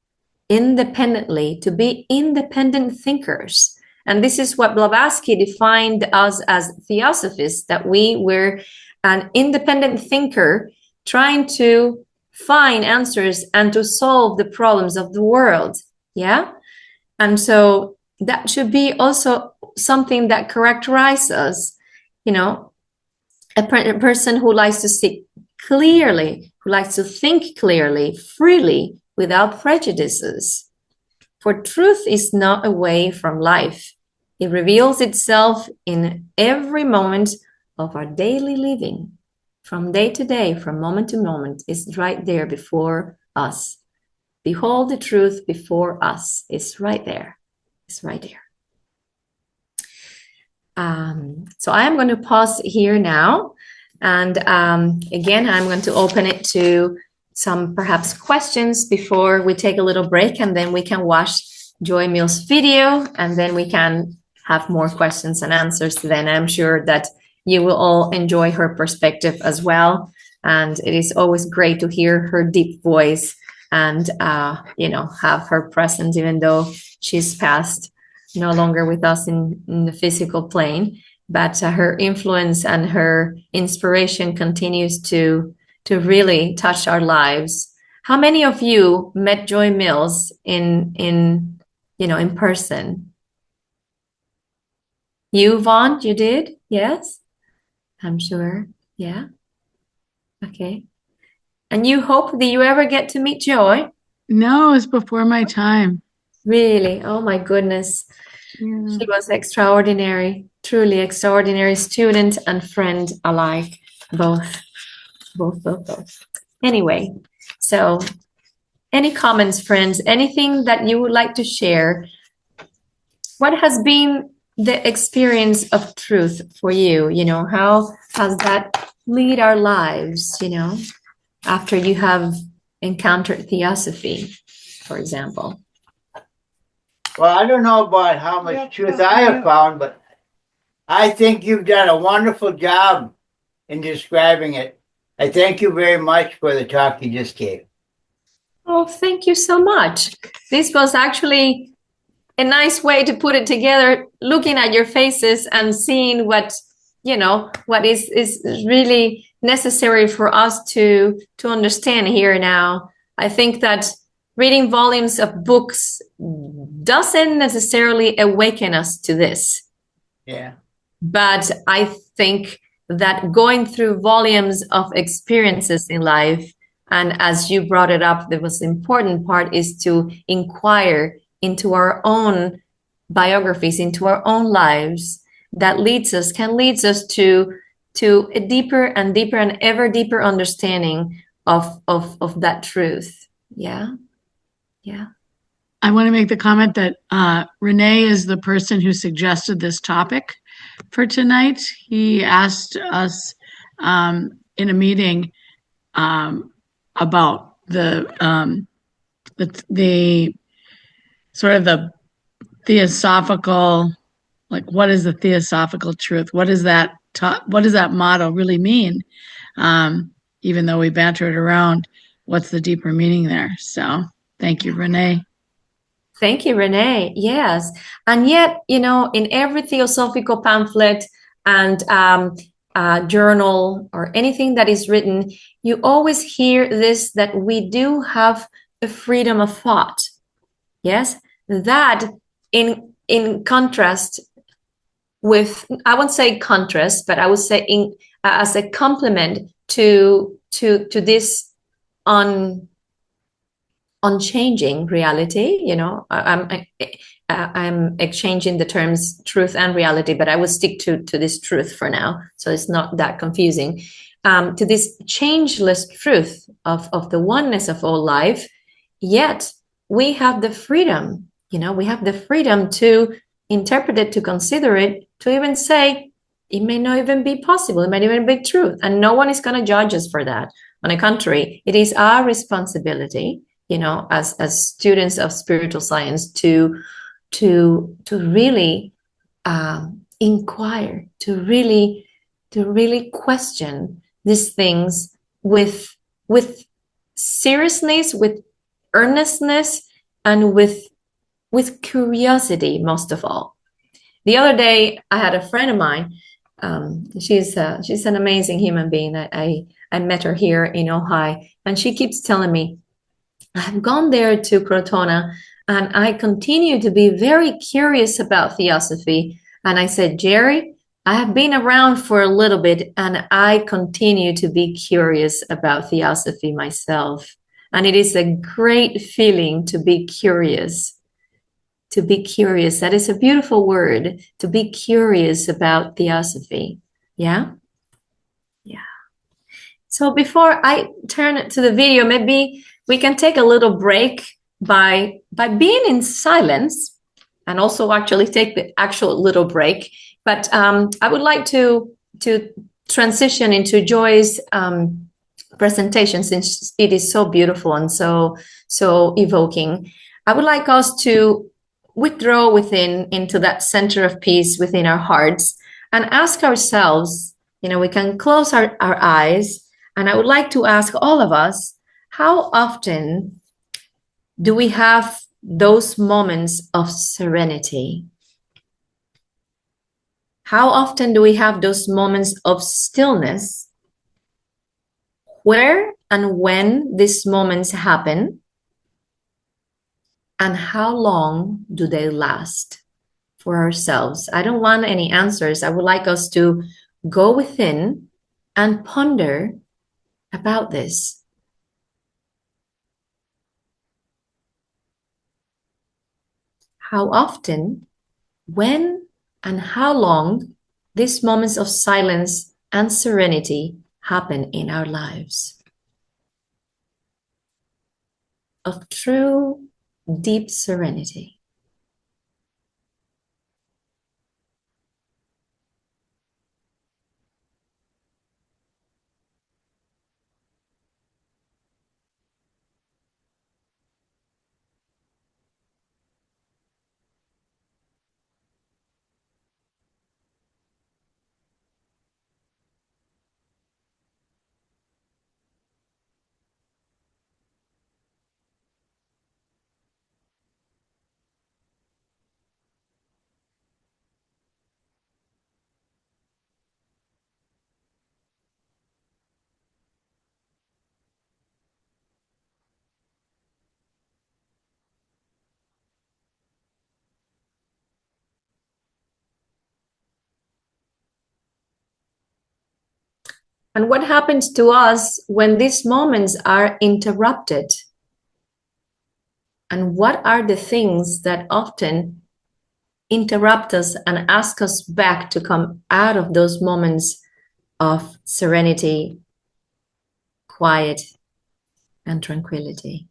independently, to be independent thinkers. And this is what Blavatsky defined us as theosophists, that we were an independent thinker trying to find answers and to solve the problems of the world. Yeah. And so that should be also something that characterizes us, you know, a person who likes to see clearly, who likes to think clearly, freely, without prejudices. For truth is not away from life. It reveals itself in every moment of our daily living. From day to day, from moment to moment, it's right there before us. Behold the truth before us. It's right there. It's right there. So I am going to pause here now. And again, I'm going to open it to some perhaps questions before we take a little break, and then we can watch Joy Mill's video, and then we can have more questions and answers. Then I'm sure that you will all enjoy her perspective as well. And it is always great to hear her deep voice and, have her presence, even though she's passed, no longer with us in the physical plane. But her influence and her inspiration continues to really touch our lives. How many of you met Joy Mills in person? You, Vaughn, you did? Yes? I'm sure. Yeah. Okay. And you, Hope, did you ever get to meet Joy? No, it's before my time. Really? Oh my goodness. Yeah. She was extraordinary, truly extraordinary student and friend alike, both. Anyway, so any comments, friends? Anything that you would like to share? What has been the experience of truth for you? How has that lead our lives, after you have encountered theosophy, for example? Well, I don't know about how much truth I have found, but I think you've done a wonderful job in describing it. I thank you very much for the talk you just gave. Oh, thank you so much. This was actually a nice way to put it together, looking at your faces and seeing what is really necessary for us to understand here now. I think that reading volumes of books doesn't necessarily awaken us to this. Yeah. But I think that going through volumes of experiences in life, and as you brought it up, the most important part is to inquire into our own biographies, into our own lives, that can lead us to a deeper and deeper and ever deeper understanding of that truth. Yeah. I want to make the comment that Renee is the person who suggested this topic for tonight. He asked us in a meeting about the sort of the theosophical, like, what is the theosophical truth? What does that motto really mean? Even though we banter it around, what's the deeper meaning there? So thank you, Renee. Thank you, Renee. Yes. And yet, in every theosophical pamphlet and journal or anything that is written, you always hear this, that we do have a freedom of thought. Yes. That in contrast with, I won't say contrast, but I would say as a complement to this unchanging reality. I'm exchanging the terms truth and reality, but I would stick to this truth for now, so it's not that confusing. To this changeless truth of the oneness of all life, yet we have the freedom. We have the freedom to interpret it, to consider it, to even say, it may not even be possible. It might even be true. And no one is going to judge us for that. On the contrary, it is our responsibility, as students of spiritual science to really inquire, to really question these things with seriousness, with earnestness, and with curiosity, most of all. The other day, I had a friend of mine. She's an amazing human being. I met her here in Ohio, and she keeps telling me, I've gone there to Crotona, and I continue to be very curious about theosophy. And I said, Jerry, I have been around for a little bit, and I continue to be curious about theosophy myself. And it is a great feeling to be curious. To be curious. That is a beautiful word, to be curious about theosophy. Yeah? Yeah. So before I turn to the video, maybe we can take a little break by being in silence, and also actually take the actual little break. But I would like to transition into Joy's presentation, since it is so beautiful and so evoking. I would like us to withdraw into that center of peace within our hearts and ask ourselves, we can close our eyes, and I would like to ask all of us, how often do we have those moments of serenity? How often do we have those moments of stillness? Where and when these moments happen? And how long do they last for ourselves? I don't want any answers. I would like us to go within and ponder about this. How often, when, and how long these moments of silence and serenity happen in our lives. Of true, deep serenity. And what happens to us when these moments are interrupted? And what are the things that often interrupt us and ask us back to come out of those moments of serenity, quiet, and tranquility?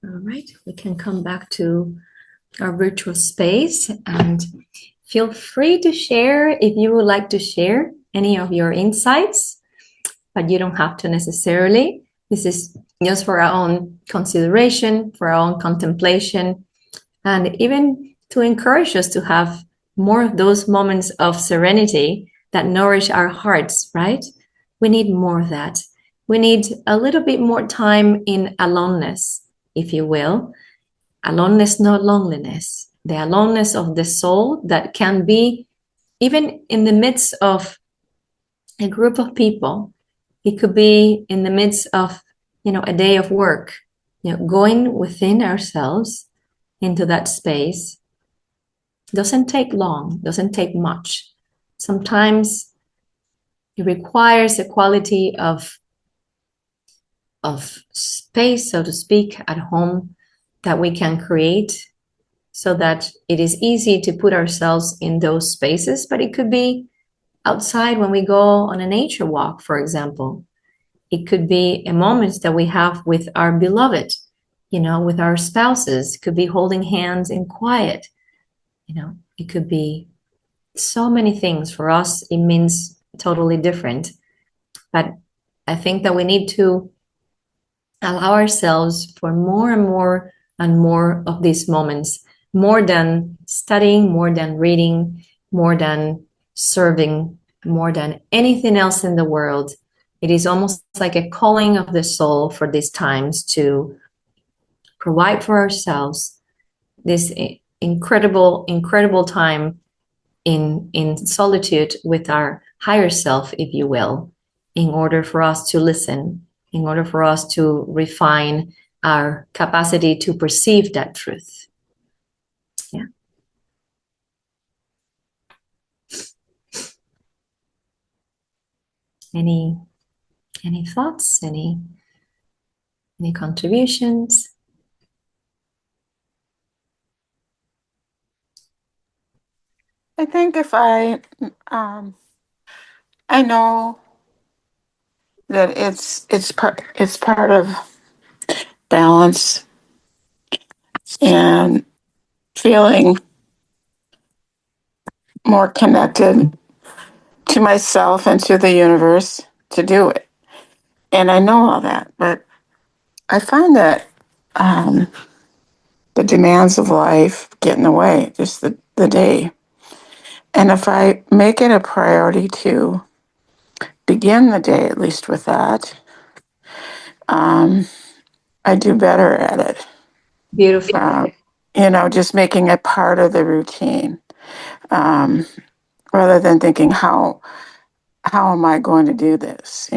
All right, we can come back to our virtual space, and feel free to share if you would like to share any of your insights, but you don't have to necessarily. This is just for our own consideration, for our own contemplation, and even to encourage us to have more of those moments of serenity that nourish our hearts, right? We need more of that. We need a little bit more time in aloneness, if you will. Aloneness, not loneliness. the aloneness of the soul that can be even in the midst of a group of people. It could be in the midst of, a day of work, going within ourselves into that space doesn't take long, doesn't take much. Sometimes it requires a quality of space, so to speak, at home that we can create so that it is easy to put ourselves in those spaces. But it could be outside when we go on a nature walk, for example. It could be a moment that we have with our beloved, with our spouses. It could be holding hands in quiet. It could be so many things. For us, it means totally different. But I think that we need to allow ourselves for more and more and more of these moments, more than studying, more than reading, more than serving, more than anything else in the world. It is almost like a calling of the soul for these times to provide for ourselves this incredible, incredible time in solitude with our higher self, if you will, in order for us to listen, in order for us to refine our capacity to perceive that truth. Yeah. Any thoughts? Any contributions? I think if I know that it's part of balance and feeling more connected to myself and to the universe to do it. And I know all that, but I find that the demands of life get in the way, just the day. And if I make it a priority to begin the day, at least with that, I do better at it. Beautiful. Just making it part of the routine, rather than thinking how am I going to do this?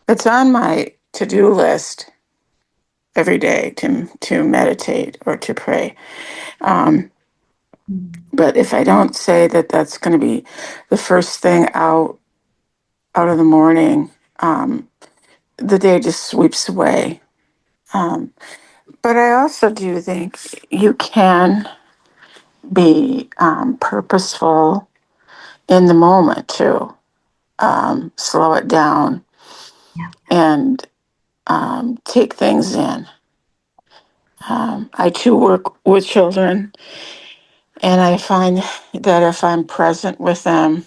It's on my to-do list every day to meditate or to pray. But if I don't say that that's going to be the first thing out of the morning, the day just sweeps away. But I also do think you can be purposeful in the moment too. Slow it down and take things in. I too work with children, and I find that if I'm present with them,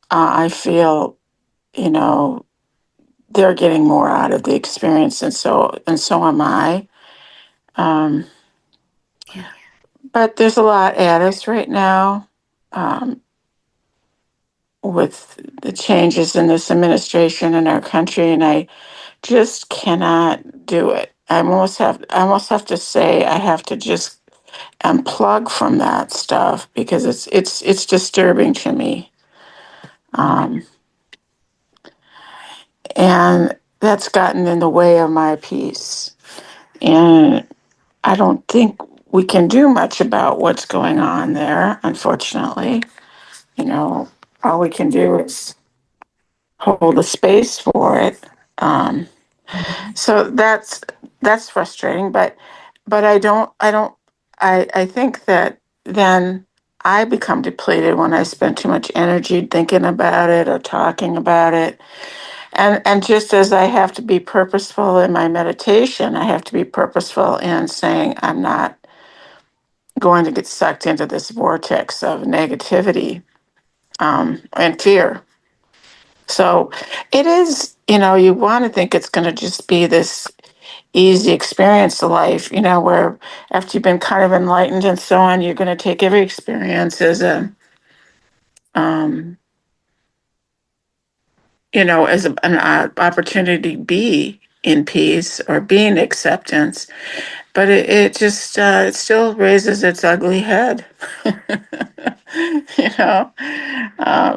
I feel, they're getting more out of the experience, and so am I. Um, but there's a lot at us right now, with the changes in this administration in our country, and I just cannot do it. I almost have to say I have to just unplug from that stuff because it's disturbing to me. And that's gotten in the way of my peace. And I don't think we can do much about what's going on there, unfortunately. All we can do is hold a space for it. So that's frustrating, but I think that then I become depleted when I spend too much energy thinking about it or talking about it. And just as I have to be purposeful in my meditation, I have to be purposeful in saying I'm not going to get sucked into this vortex of negativity, and fear. So it is, you want to think it's going to just be this easy experience of life, where after you've been kind of enlightened and so on, you're going to take every experience as an opportunity to be in peace or be in acceptance. but it just it still raises its ugly head. You know,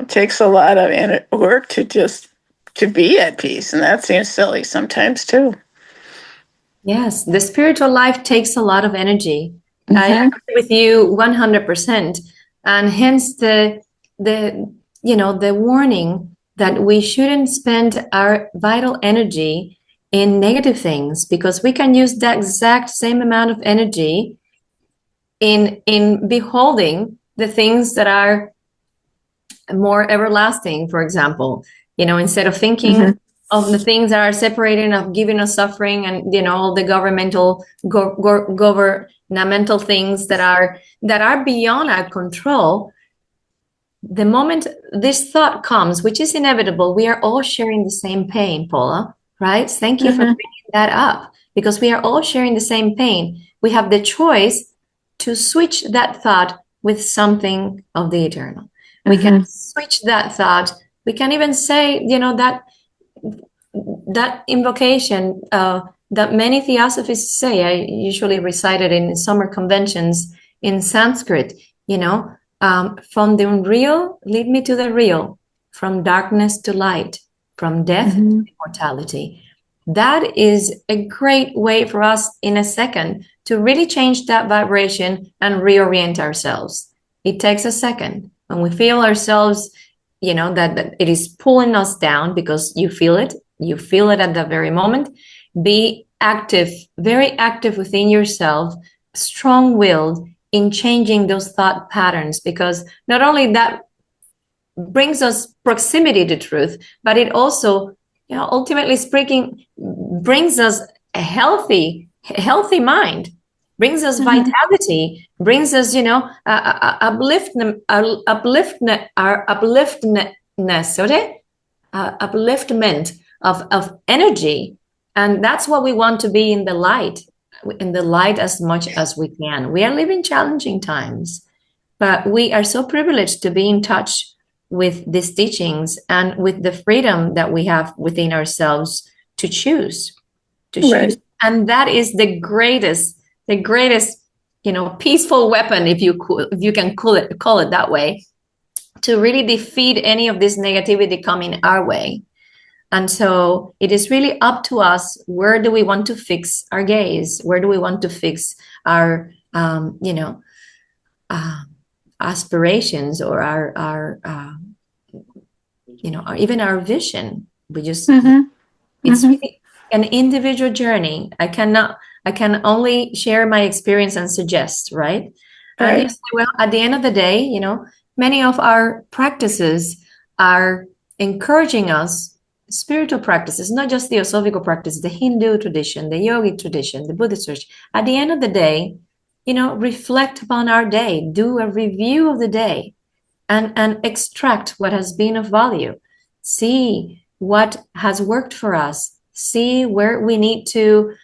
takes a lot of work to just to be at peace, and that seems silly sometimes too. Yes, the spiritual life takes a lot of energy. I Mhm. agree with you 100%, and hence the the warning that we shouldn't spend our vital energy in negative things, because we can use that exact same amount of energy in beholding the things that are more everlasting. For example, instead of thinking of the things that are separating, of giving us suffering, and all the governmental things that are beyond our control. The moment this thought comes, which is inevitable, we are all sharing the same pain, Paula, right? Thank you for bringing that up, because we are all sharing the same pain. We have the choice to switch that thought with something of the eternal. We can switch that thought. We can even say, that invocation that many theosophists say. I usually recite it in summer conventions in Sanskrit, from the unreal, lead me to the real, from darkness to light, from death to immortality. That is a great way for us in a second to really change that vibration and reorient ourselves. It takes a second. When we feel ourselves, that it is pulling us down, because you feel it at that very moment, be active, very active within yourself, strong-willed in changing those thought patterns, because not only that brings us proximity to truth, but it also, ultimately speaking, brings us a healthy mind, brings us vitality, brings us, upliftment, upliftment of energy. And that's what we want to be in the light as much as we can. We are living challenging times, but we are so privileged to be in touch with these teachings and with the freedom that we have within ourselves to choose. Right. And that is the greatest, peaceful weapon, if you can call it that way, to really defeat any of this negativity coming our way. And so it is really up to us. Where do we want to fix our gaze? Where do we want to fix our, aspirations, or our even our vision? We just, it's really an individual journey. I can only share my experience and suggest, right? And you say, well, at the end of the day, many of our practices are encouraging us. Spiritual practices, not just theosophical practice, the Hindu tradition, the yogic tradition, the Buddhist tradition. At the end of the day, reflect upon our day, do a review of the day, and extract what has been of value. See what has worked for us. See where we need to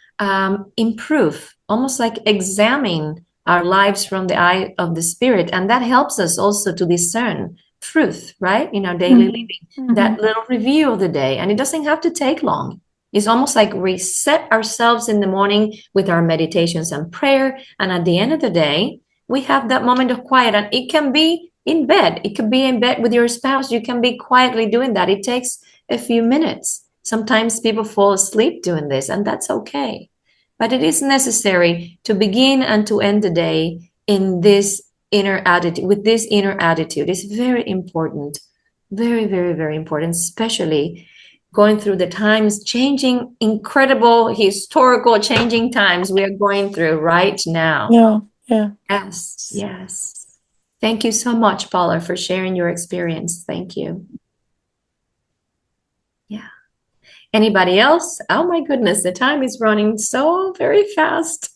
improve, almost like examine our lives from the eye of the spirit. And that helps us also to discern truth, right, in our daily living. That little review of the day, and it doesn't have to take long. It's almost like reset ourselves in the morning with our meditations and prayer, and at the end of the day we have that moment of quiet. And it can be in bed, it could be in bed with your spouse. You can be quietly doing that. It takes a few minutes. Sometimes people fall asleep doing this, and that's okay, but it is necessary to begin and to end the day in this inner attitude, with this inner attitude. Is very important, very, very, very important, especially going through the times, changing, incredible, historical changing times we are going through right now. Yeah. Yes. Thank you so much, Paula, for sharing your experience. Thank you. Yeah. Anybody else? Oh my goodness, the time is running so very fast.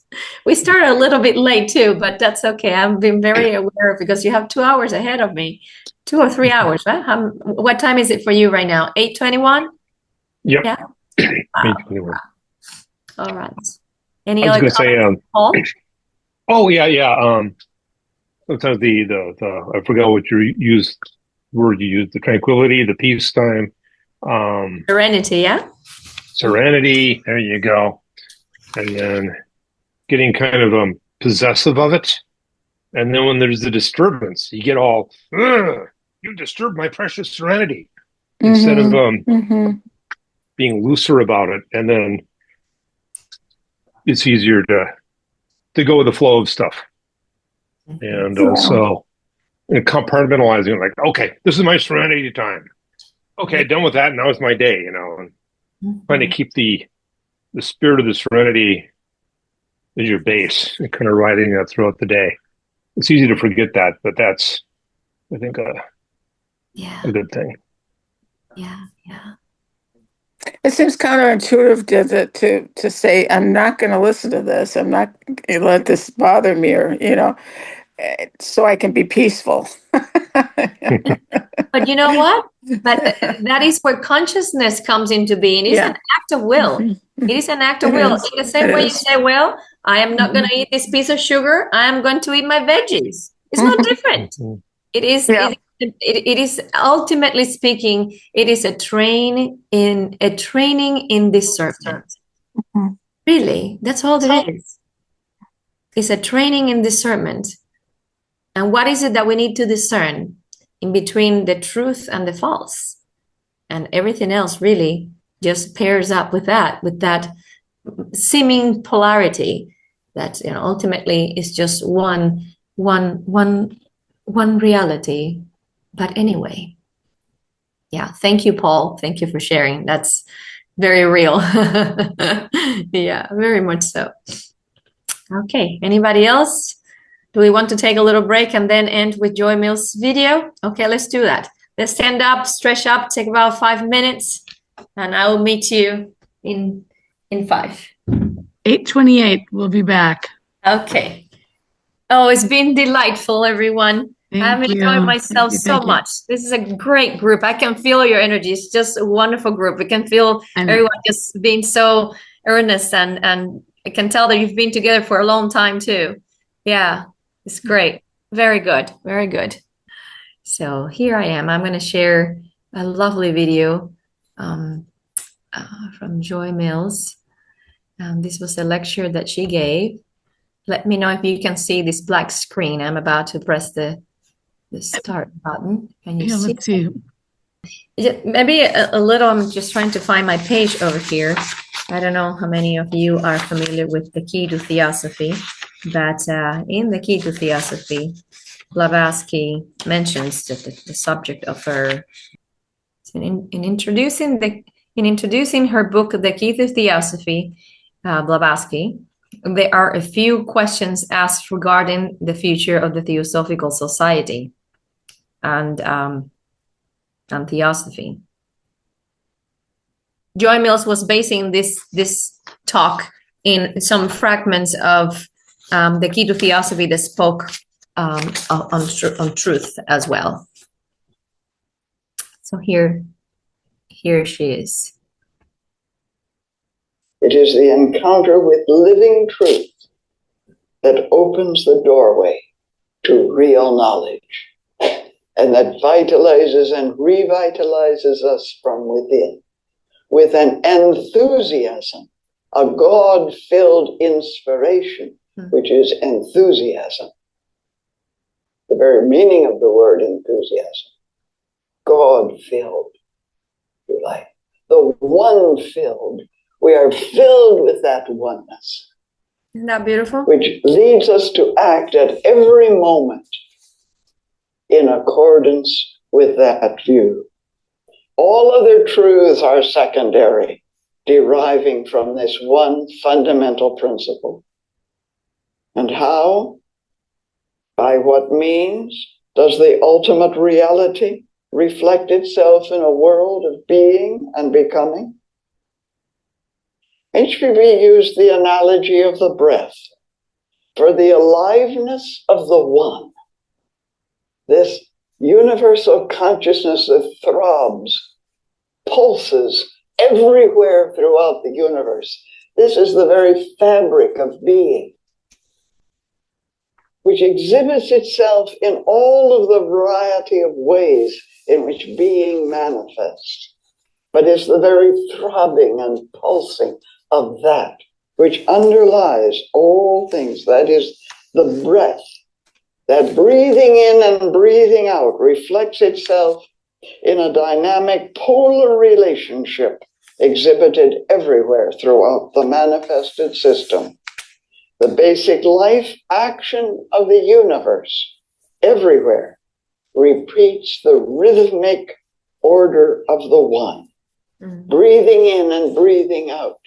We started a little bit late too, but that's okay. I've been very aware of, because you have 2 hours ahead of me, 2 or 3 hours, right? What time is it for you right now? 8:21? Yep. Yeah. Wow. All right. I was going to say, oh yeah. Sometimes the I forgot what word you used, the tranquility, the peace time. Serenity, yeah? Serenity, there you go. And then getting kind of possessive of it. And then when there's the disturbance, you get all, "Ugh, you disturbed my precious serenity," instead of being looser about it. And then it's easier to go with the flow of stuff. And also compartmentalizing, like, okay, this is my serenity time. Okay, done with that. Now it's my day, and trying to keep the spirit of the serenity as your base and kind of riding that throughout the day. It's easy to forget that, but that's, I think, a good thing. Yeah. It seems counterintuitive to say, I'm not going to listen to this. I'm not going to let this bother me, or, so I can be peaceful. But you know what? But that is where consciousness comes into being. It's an act of will. It is an act of will. In the same way you say, well, I am not going to eat this piece of sugar. I am going to eat my veggies. It's not different. It is. It is ultimately speaking. It is a training in discernment. Really, that's all it is. It's a training in discernment. And what is it that we need to discern in between the truth and the false? And everything else really just pairs up with that seeming polarity that ultimately is just one reality. But anyway, thank you, Paul. Thank you for sharing. That's very real. Yeah, very much so. Okay, anybody else? Do we want to take a little break and then end with Joy Mill's video? Okay, let's do that. Let's stand up, stretch up, take about 5 minutes, and I will meet you in 5. 8:28, we'll be back. Okay. Oh, it's been delightful, everyone. I'm enjoying myself so much. This is a great group. I can feel your energy. It's just a wonderful group. I can feel everyone just being so earnest, and I can tell that you've been together for a long time too. Yeah, it's great. Very good. Very good. So here I am. I'm going to share a lovely video from Joy Mills. This was a lecture that she gave. Let me know if you can see this black screen. I'm about to press the start button. Can you see? Let's see. Maybe a little. I'm just trying to find my page over here. I don't know how many of you are familiar with the Key to Theosophy, but in the Key to Theosophy, Blavatsky mentions that the subject of her in introducing her book, The Key to Theosophy, Blavatsky. There are a few questions asked regarding the future of the Theosophical Society and Theosophy. Joy Mills was basing this talk in some fragments of the Key to Theosophy that spoke on truth as well. So here she is. It is the encounter with living truth that opens the doorway to real knowledge, and that vitalizes and revitalizes us from within with an enthusiasm, a God-filled inspiration, which is enthusiasm. The very meaning of the word enthusiasm. God-filled, if you like. The one-filled. We are filled with that oneness. Isn't that beautiful? Which leads us to act at every moment in accordance with that view. All other truths are secondary, deriving from this one fundamental principle. And how? By what means does the ultimate reality reflect itself in a world of being and becoming? HPB used the analogy of the breath for the aliveness of the one, this universal consciousness that throbs, pulses everywhere throughout the universe. This is the very fabric of being, which exhibits itself in all of the variety of ways in which being manifests, but is the very throbbing and pulsing of that which underlies all things. That is the breath. That breathing in and breathing out reflects itself in a dynamic polar relationship exhibited everywhere throughout the manifested system. The basic life action of the universe everywhere repeats the rhythmic order of the one, breathing in and breathing out.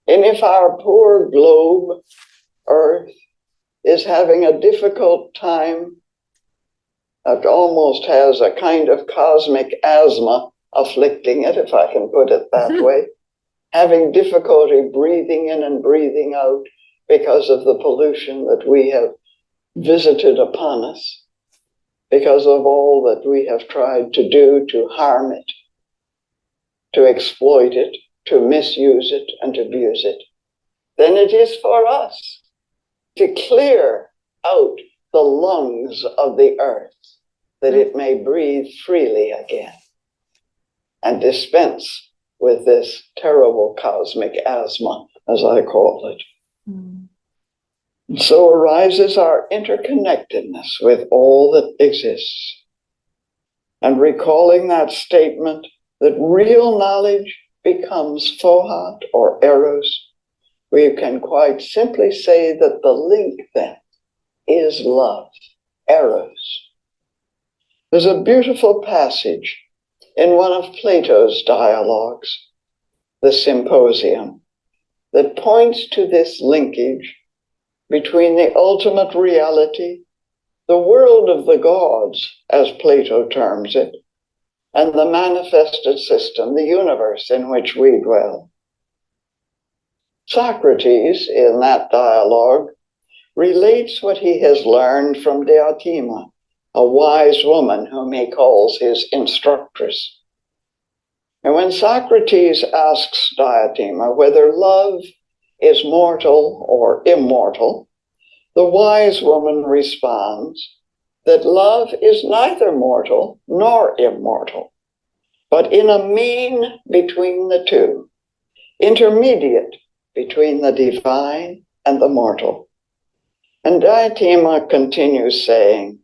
And if our poor globe, Earth, is having a difficult time, it almost has a kind of cosmic asthma afflicting it, if I can put it that way, having difficulty breathing in and breathing out because of the pollution that we have visited upon us, because of all that we have tried to do to harm it, to exploit it, to misuse it, and abuse it, then it is for us to clear out the lungs of the earth that it may breathe freely again and dispense with this terrible cosmic asthma, as I call it. And so arises our interconnectedness with all that exists. And recalling that statement that real knowledge becomes fohat or eros, we can quite simply say that the link then is love, eros. There's a beautiful passage in one of Plato's dialogues, the Symposium, that points to this linkage between the ultimate reality, the world of the gods, as Plato terms it, and the manifested system, the universe in which we dwell. Socrates, in that dialogue, relates what he has learned from Diotima, a wise woman whom he calls his instructress. And when Socrates asks Diotima whether love is mortal or immortal, the wise woman responds that love is neither mortal nor immortal, but in a mean between the two, intermediate between the divine and the mortal. And Diotima continues saying,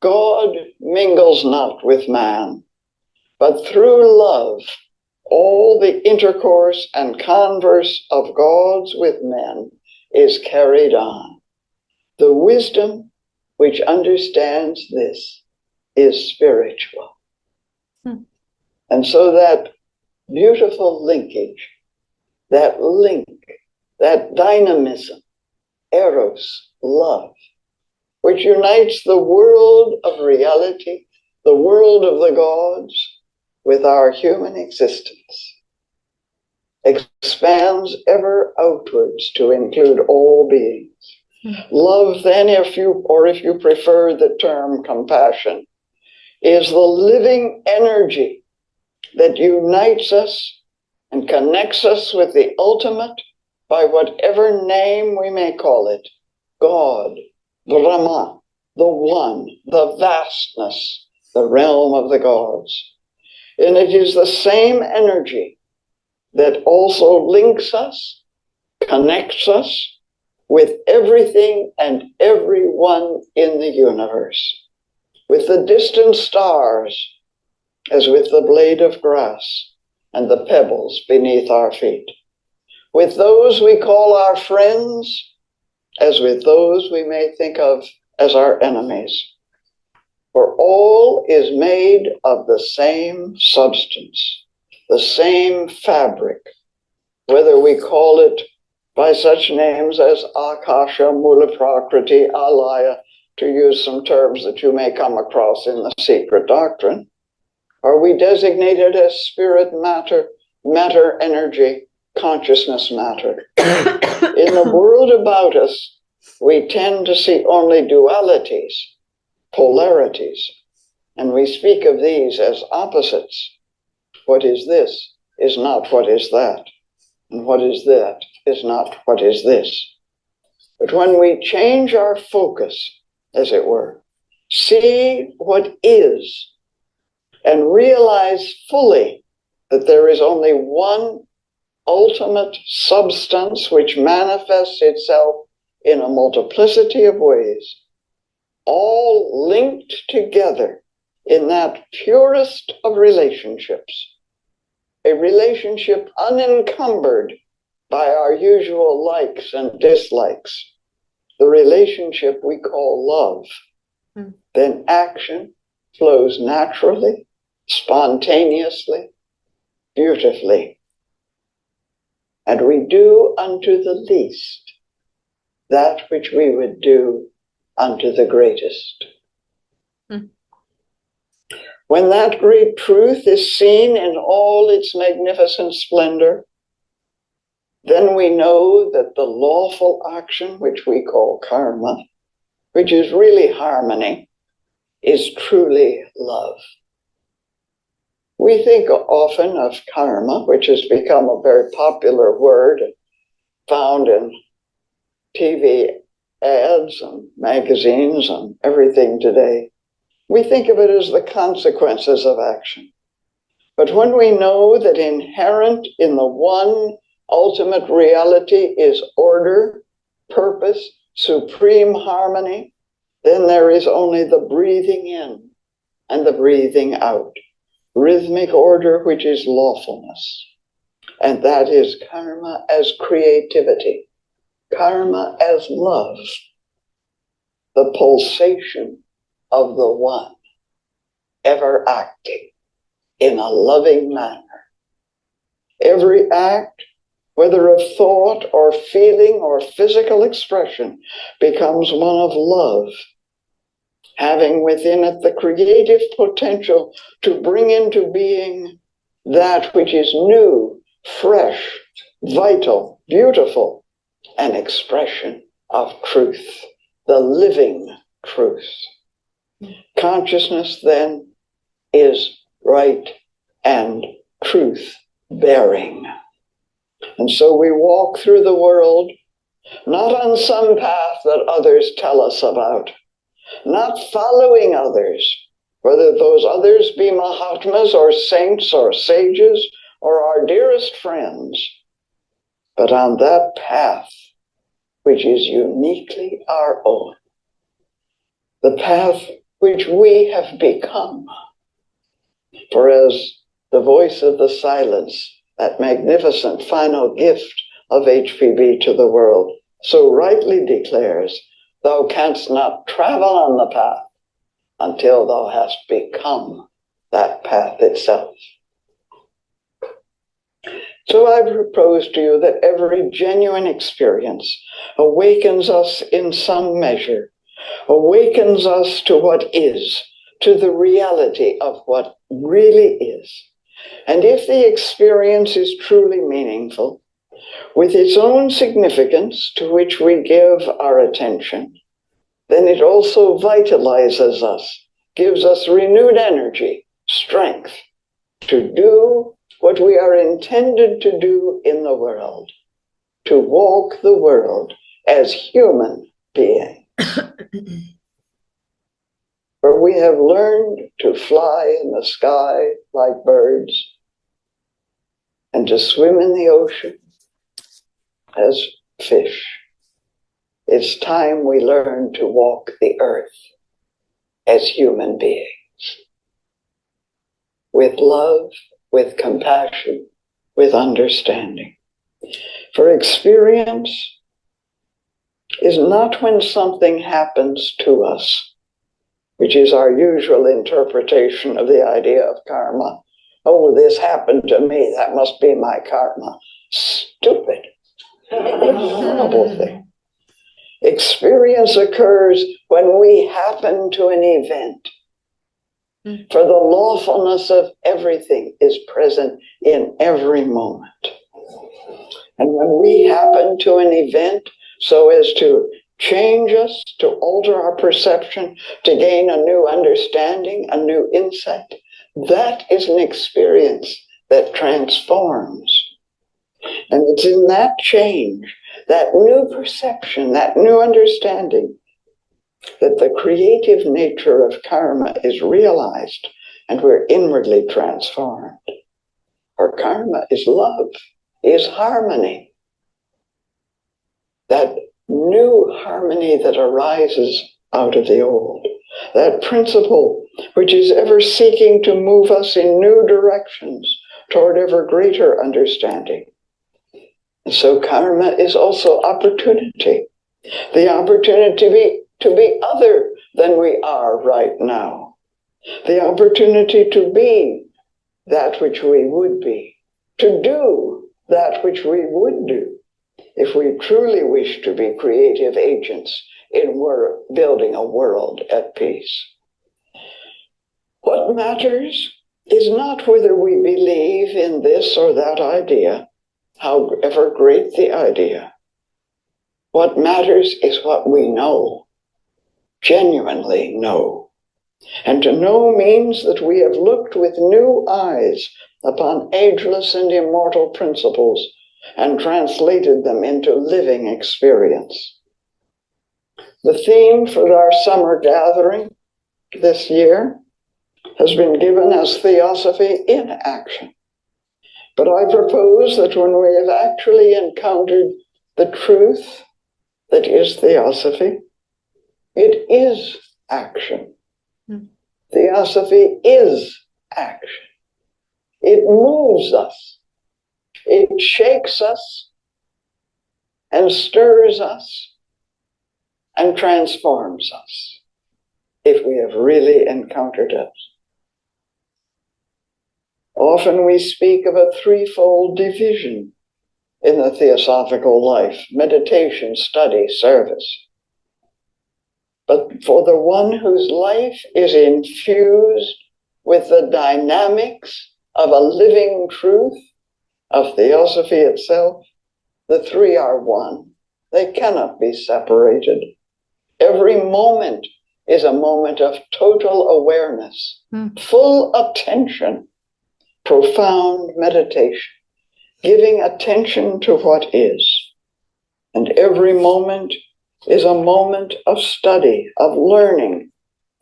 God mingles not with man, but through love, all the intercourse and converse of gods with men is carried on. The wisdom which understands this is spiritual. And so that beautiful linkage, that link, that dynamism, eros, love, which unites the world of reality, the world of the gods, with our human existence, expands ever outwards to include all beings. Love, then, if you prefer the term compassion, is the living energy that unites us and connects us with the ultimate by whatever name we may call it, God, Brahma, the One, the vastness, the realm of the gods. And it is the same energy that also links us, connects us with everything and everyone in the universe, with the distant stars, as with the blade of grass and the pebbles beneath our feet, with those we call our friends, as with those we may think of as our enemies. For all is made of the same substance, the same fabric, whether we call it by such names as Akasha, Mula Prakriti, Alaya, to use some terms that you may come across in the secret doctrine, or we designate it as spirit matter, matter energy, consciousness matter. In the world about us, we tend to see only dualities, polarities, and we speak of these as opposites. What is this is not what is that, and what is that is not what is this. But when we change our focus, as it were, see what is, and realize fully that there is only one ultimate substance which manifests itself in a multiplicity of ways, all linked together in that purest of relationships, a relationship unencumbered by our usual likes and dislikes, the relationship we call love. Then action flows naturally, spontaneously, beautifully. And we do unto the least that which we would do unto the greatest. When that great truth is seen in all its magnificent splendor, then we know that the lawful action, which we call karma, which is really harmony, is truly love. We think often of karma, which has become a very popular word found in TV ads and magazines and everything today. We think of it as the consequences of action. But when we know that inherent in the one ultimate reality is order, purpose, supreme harmony, then there is only the breathing in and the breathing out. Rhythmic order, which is lawfulness. And that is karma as creativity, karma as love, the pulsation of the one, ever acting in a loving manner. Every act, whether of thought or feeling or physical expression, becomes one of love, having within it the creative potential to bring into being that which is new, fresh, vital, beautiful, an expression of truth, the living truth. Consciousness then is right and truth bearing. And so we walk through the world, not on some path that others tell us about, not following others, whether those others be Mahatmas or saints or sages or our dearest friends, but on that path which is uniquely our own, the path which we have become. For as the voice of the silence, that magnificent final gift of HPB to the world, so rightly declares, thou canst not travel on the path until thou hast become that path itself. So I propose to you that every genuine experience awakens us in some measure, awakens us to what is, to the reality of what really is. And if the experience is truly meaningful, with its own significance to which we give our attention, then it also vitalizes us, gives us renewed energy, strength to do what we are intended to do in the world, to walk the world as human beings. For we have learned to fly in the sky like birds and to swim in the ocean as fish. It's time we learn to walk the earth as human beings, with love, with compassion, with understanding. For experience is not when something happens to us, which is our usual interpretation of the idea of karma. Oh, this happened to me, that must be my karma. Stupid. Horrible thing. Experience occurs when we happen to an event. For the lawfulness of everything is present in every moment. And when we happen to an event so as to change us, to alter our perception, to gain a new understanding, a new insight, that is an experience that transforms. And it's in that change, that new perception, that new understanding, that the creative nature of karma is realized and we're inwardly transformed. For karma is love. is harmony. That new harmony that arises out of the old. That principle which is ever seeking to move us in new directions toward ever greater understanding. So karma is also opportunity. The opportunity to be other than we are right now. The opportunity to be that which we would be. To do that which we would do if we truly wish to be creative agents in building a world at peace. What matters is not whether we believe in this or that idea, however great the idea. What matters is what we know, genuinely know. And to know means that we have looked with new eyes upon ageless and immortal principles and translated them into living experience. The theme for our summer gathering this year has been given as Theosophy in Action. But I propose that when we have actually encountered the truth that is Theosophy, it is action. Theosophy is action. It moves us. It shakes us and stirs us and transforms us if we have really encountered it. Often we speak of a threefold division in the theosophical life: meditation, study, service. But for the one whose life is infused with the dynamics of a living truth, of Theosophy itself, the three are one. They cannot be separated. Every moment is a moment of total awareness, full attention, profound meditation, giving attention to what is. And every moment is a moment of study, of learning,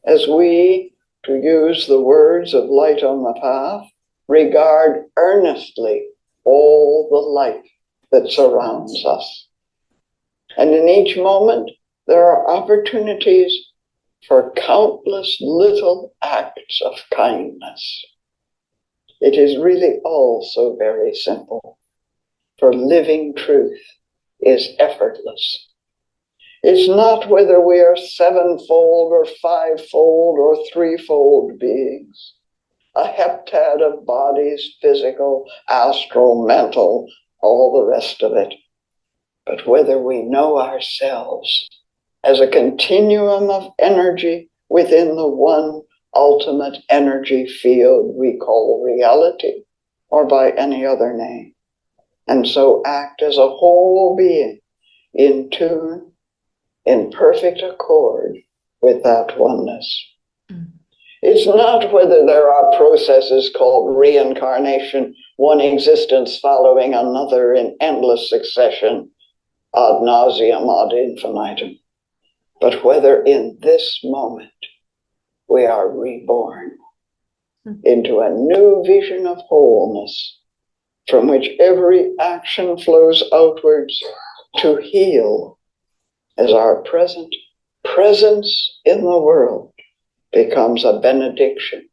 as we, to use the words of Light on the Path, regard earnestly all the life that surrounds us. And in each moment, there are opportunities for countless little acts of kindness. It is really all so very simple, for living truth is effortless. It's not whether we are sevenfold or fivefold or threefold beings, a heptad of bodies, physical, astral, mental, all the rest of it, but whether we know ourselves as a continuum of energy within the one ultimate energy field we call reality, or by any other name, and so act as a whole being in tune, in perfect accord with that oneness. It's not whether there are processes called reincarnation, one existence following another in endless succession, ad nauseam ad infinitum, but whether in this moment we are reborn into a new vision of wholeness from which every action flows outwards to heal as our presence in the world becomes a benediction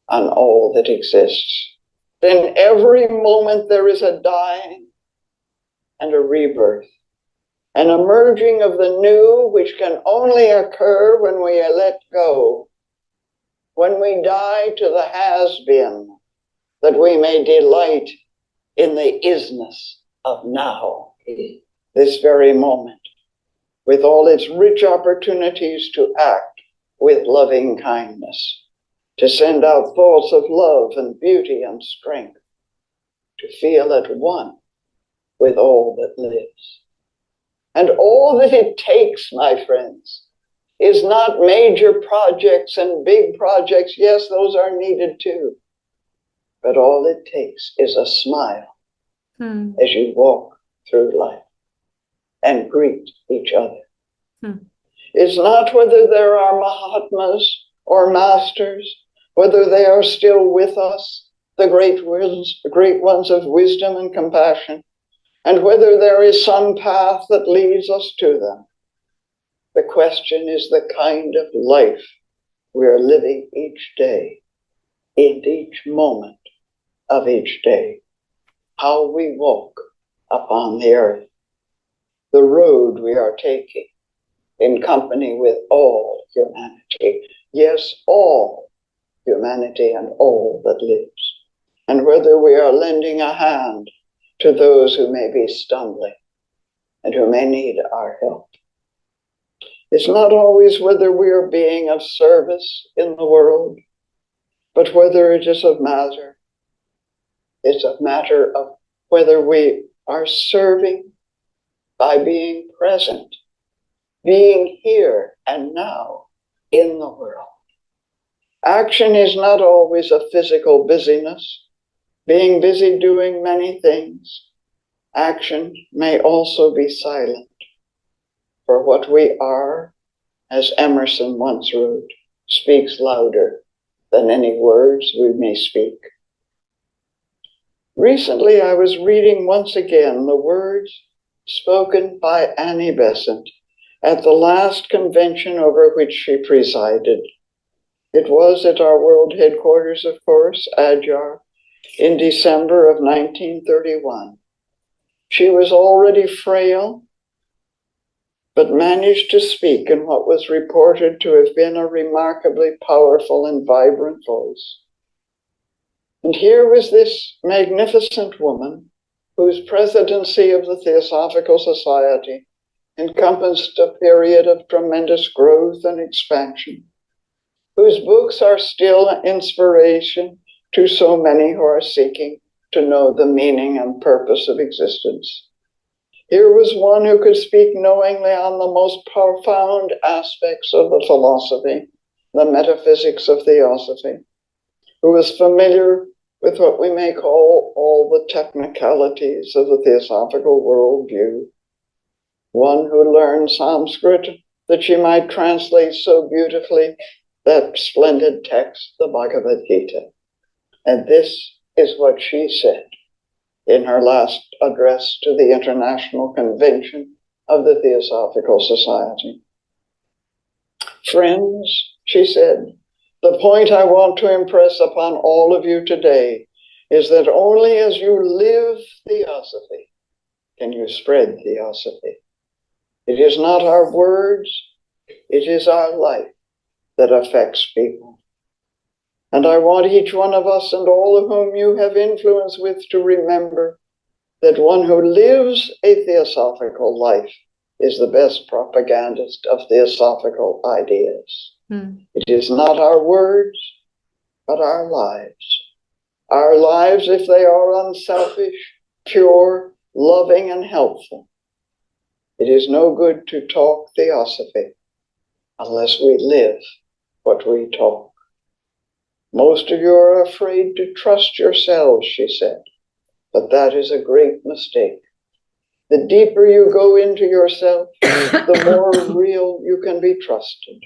on all that exists. Then every moment there is a dying and a rebirth, an emerging of the new, which can only occur when we let go, when we die to the has-been, that we may delight in the isness of now, this very moment, with all its rich opportunities to act with loving kindness, to send out thoughts of love and beauty and strength, to feel at one with all that lives. And all that it takes, my friends, is not major projects and big projects. Yes, those are needed too. But all it takes is a smile as you walk through life and greet each other. It's not whether there are Mahatmas or masters, whether they are still with us the great ones of wisdom and compassion, and whether there is some path that leads us to them. The question is the kind of life we are living each day, in each moment of each day, how we walk upon the earth, the road we are taking in company with all humanity. Yes, all humanity and all that lives. And whether we are lending a hand to those who may be stumbling and who may need our help. It's not always whether we are being of service in the world, but whether it is a matter. It's a matter of whether we are serving by being present, being here and now in the world. Action is not always a physical busyness, being busy doing many things. Action may also be silent, for what we are, as Emerson once wrote, speaks louder than any words we may speak. Recently, I was reading once again the words spoken by Annie Besant at the last convention over which she presided. It was at our world headquarters, of course, Adyar, in December of 1931. She was already frail, but managed to speak in what was reported to have been a remarkably powerful and vibrant voice. And here was this magnificent woman whose presidency of the Theosophical Society encompassed a period of tremendous growth and expansion, whose books are still an inspiration to so many who are seeking to know the meaning and purpose of existence. Here was one who could speak knowingly on the most profound aspects of the philosophy, the metaphysics of theosophy, who was familiar with what we may call all the technicalities of the theosophical worldview, one who learned Sanskrit that she might translate so beautifully that splendid text, the Bhagavad Gita. And this is what she said in her last address to the International Convention of the Theosophical Society. Friends, she said, the point I want to impress upon all of you today is that only as you live theosophy can you spread theosophy. It is not our words, it is our life that affects people. And I want each one of us and all of whom you have influence with to remember that one who lives a theosophical life is the best propagandist of theosophical ideas. It is not our words, but our lives. Our lives, if they are unselfish, pure, loving, and helpful. It is no good to talk theosophy unless we live what we talk. Most of you are afraid to trust yourselves, she said, but that is a great mistake. The deeper you go into yourself, the more real you can be trusted.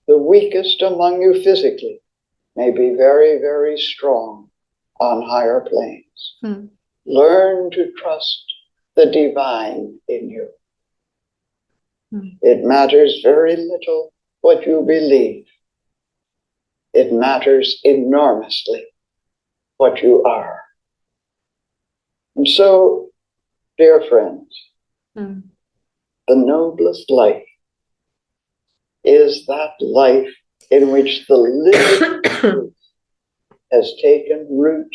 The weakest among you physically may be very, very strong on higher planes. Learn to trust the divine in you. It matters very little what you believe. It matters enormously what you are. And so, dear friends, the noblest life is that life in which the living truth has taken root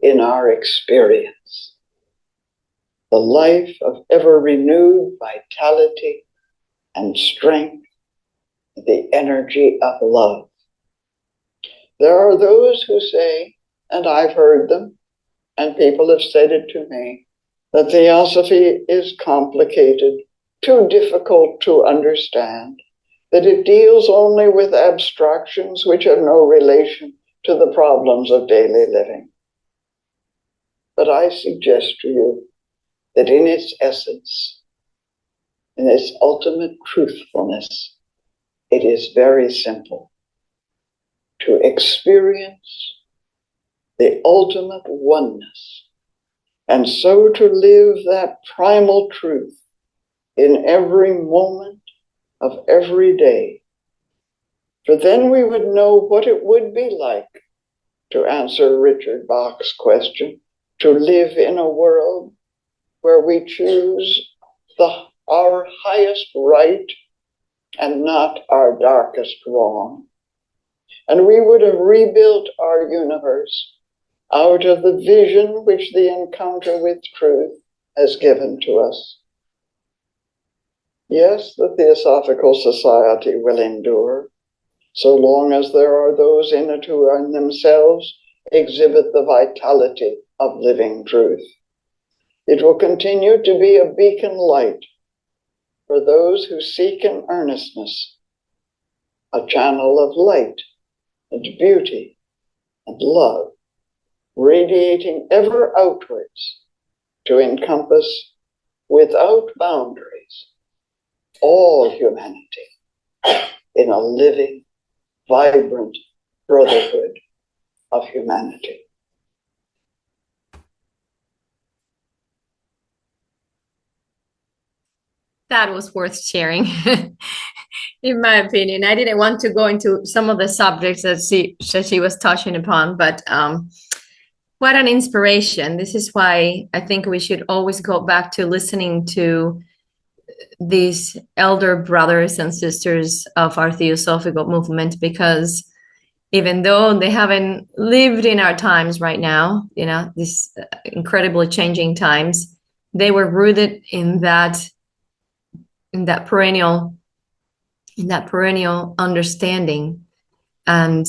in our experience. The life of ever renewed vitality and strength, the energy of love. There are those who say, and I've heard them, and people have said it to me, that theosophy is complicated, too difficult to understand, that it deals only with abstractions which have no relation to the problems of daily living. But I suggest to you that in its essence, in its ultimate truthfulness, it is very simple. To experience the ultimate oneness, and so to live that primal truth in every moment of every day. For then we would know what it would be like, to answer Richard Bach's question, to live in a world where we choose our highest right and not our darkest wrong. And we would have rebuilt our universe out of the vision which the encounter with truth has given to us. Yes, the Theosophical Society will endure, so long as there are those in it who in themselves exhibit the vitality of living truth. It will continue to be a beacon light for those who seek in earnestness a channel of light and beauty and love, radiating ever outwards to encompass without boundaries all humanity in a living, vibrant brotherhood of humanity. That was worth sharing, in my opinion. I didn't want to go into some of the subjects that she was touching upon, but what an inspiration. This is why I think we should always go back to listening to these elder brothers and sisters of our Theosophical movement, because even though they haven't lived in our times right now, you know, these incredibly changing times, they were rooted in that perennial understanding. And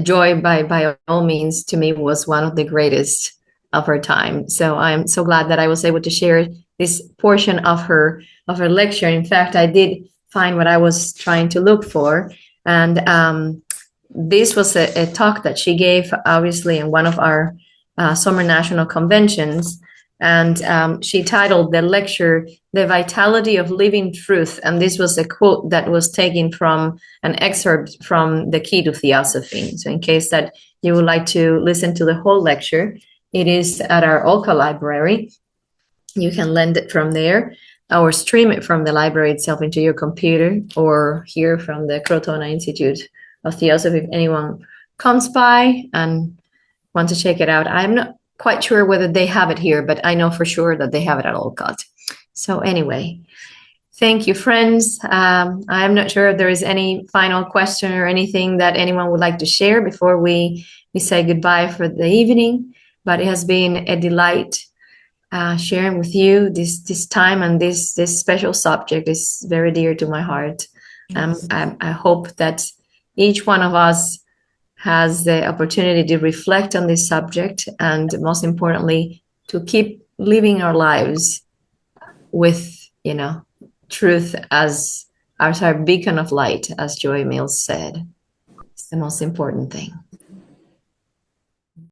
Joy, by all means, to me, was one of the greatest of her time. So I'm so glad that I was able to share this portion of her lecture. In fact, I did find what I was trying to look for, and this was a talk that she gave, obviously, in one of our summer national conventions. And she titled the lecture, "The Vitality of Living Truth." And this was a quote that was taken from an excerpt from The Key to Theosophy. So in case that you would like to listen to the whole lecture, it is at our Olca library. You can lend it from there or stream it from the library itself into your computer, or hear from the Crotona Institute of Theosophy if anyone comes by and wants to check it out. I'm not quite sure whether they have it here, but I know for sure that they have it at Olcott. So anyway, thank you, friends. I'm not sure if there is any final question or anything that anyone would like to share before we say goodbye for the evening, but it has been a delight sharing with you this time, and this special subject is very dear to my heart. Yes. I hope that each one of us has the opportunity to reflect on this subject, and most importantly, to keep living our lives with, you know, truth as our beacon of light, as Joy Mills said. It's the most important thing.